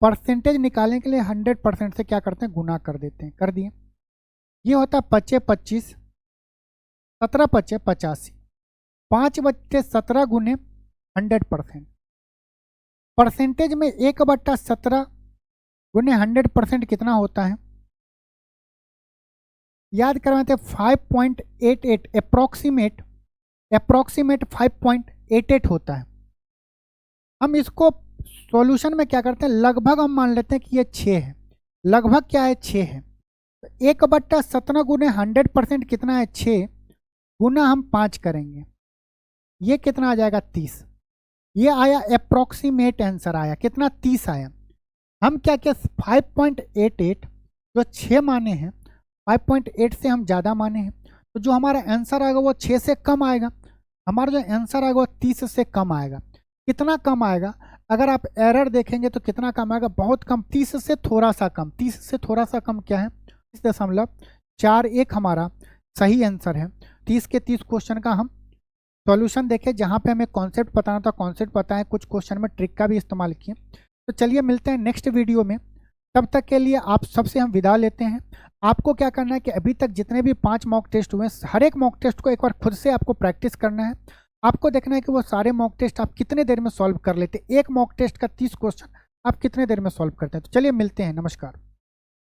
Speaker 1: परसेंटेज निकालने के लिए 100% से क्या करते हैं गुना कर देते हैं, कर दिए। ये होता है 5 25, 17 5 85, 5 बटे 17 गुने 100%। परसेंटेज में 1/17 गुने 100% कितना होता है, याद करवाते 5.88, अप्रोक्सीमेट 5.88 होता है। हम इसको सॉल्यूशन में क्या करते हैं, लगभग हम मान लेते हैं कि ये 6 है, लगभग क्या है 6 है। तो 1/17 गुने 100% कितना है 6, गुना हम 5 करेंगे, ये कितना आ जाएगा 30। ये आया अप्रोक्सीमेट आंसर आया कितना 30 आया। हम क्या क्या 5.88 जो 6 माने हैं, 5.8 से हम ज़्यादा माने हैं, तो जो हमारा आंसर आएगा वो 6 से कम आएगा। हमारा जो आंसर आएगा वो 30 से कम आएगा। कितना कम आएगा, अगर आप एरर देखेंगे तो कितना कम आएगा, बहुत कम, 30 से थोड़ा सा कम। 30 से थोड़ा सा कम क्या है 30.41 हमारा सही आंसर है। 30 के 30 क्वेश्चन का हम सॉल्यूशन देखें, जहाँ पे हमें कॉन्सेप्ट बताना था कॉन्सेप्ट पता है, कुछ क्वेश्चन में ट्रिक का भी इस्तेमाल किए। तो चलिए मिलते हैं नेक्स्ट वीडियो में, तब तक के लिए आप सबसे हम विदा लेते हैं। आपको क्या करना है कि अभी तक जितने भी 5 मॉक टेस्ट हुए, हर एक मॉक टेस्ट को एक बार खुद से आपको प्रैक्टिस करना है। आपको देखना है कि वो सारे मॉक टेस्ट आप कितने देर में सॉल्व कर लेते हैं। एक मॉक टेस्ट का 30 क्वेश्चन आप कितने देर में सॉल्व करते हैं। तो चलिए मिलते हैं, नमस्कार।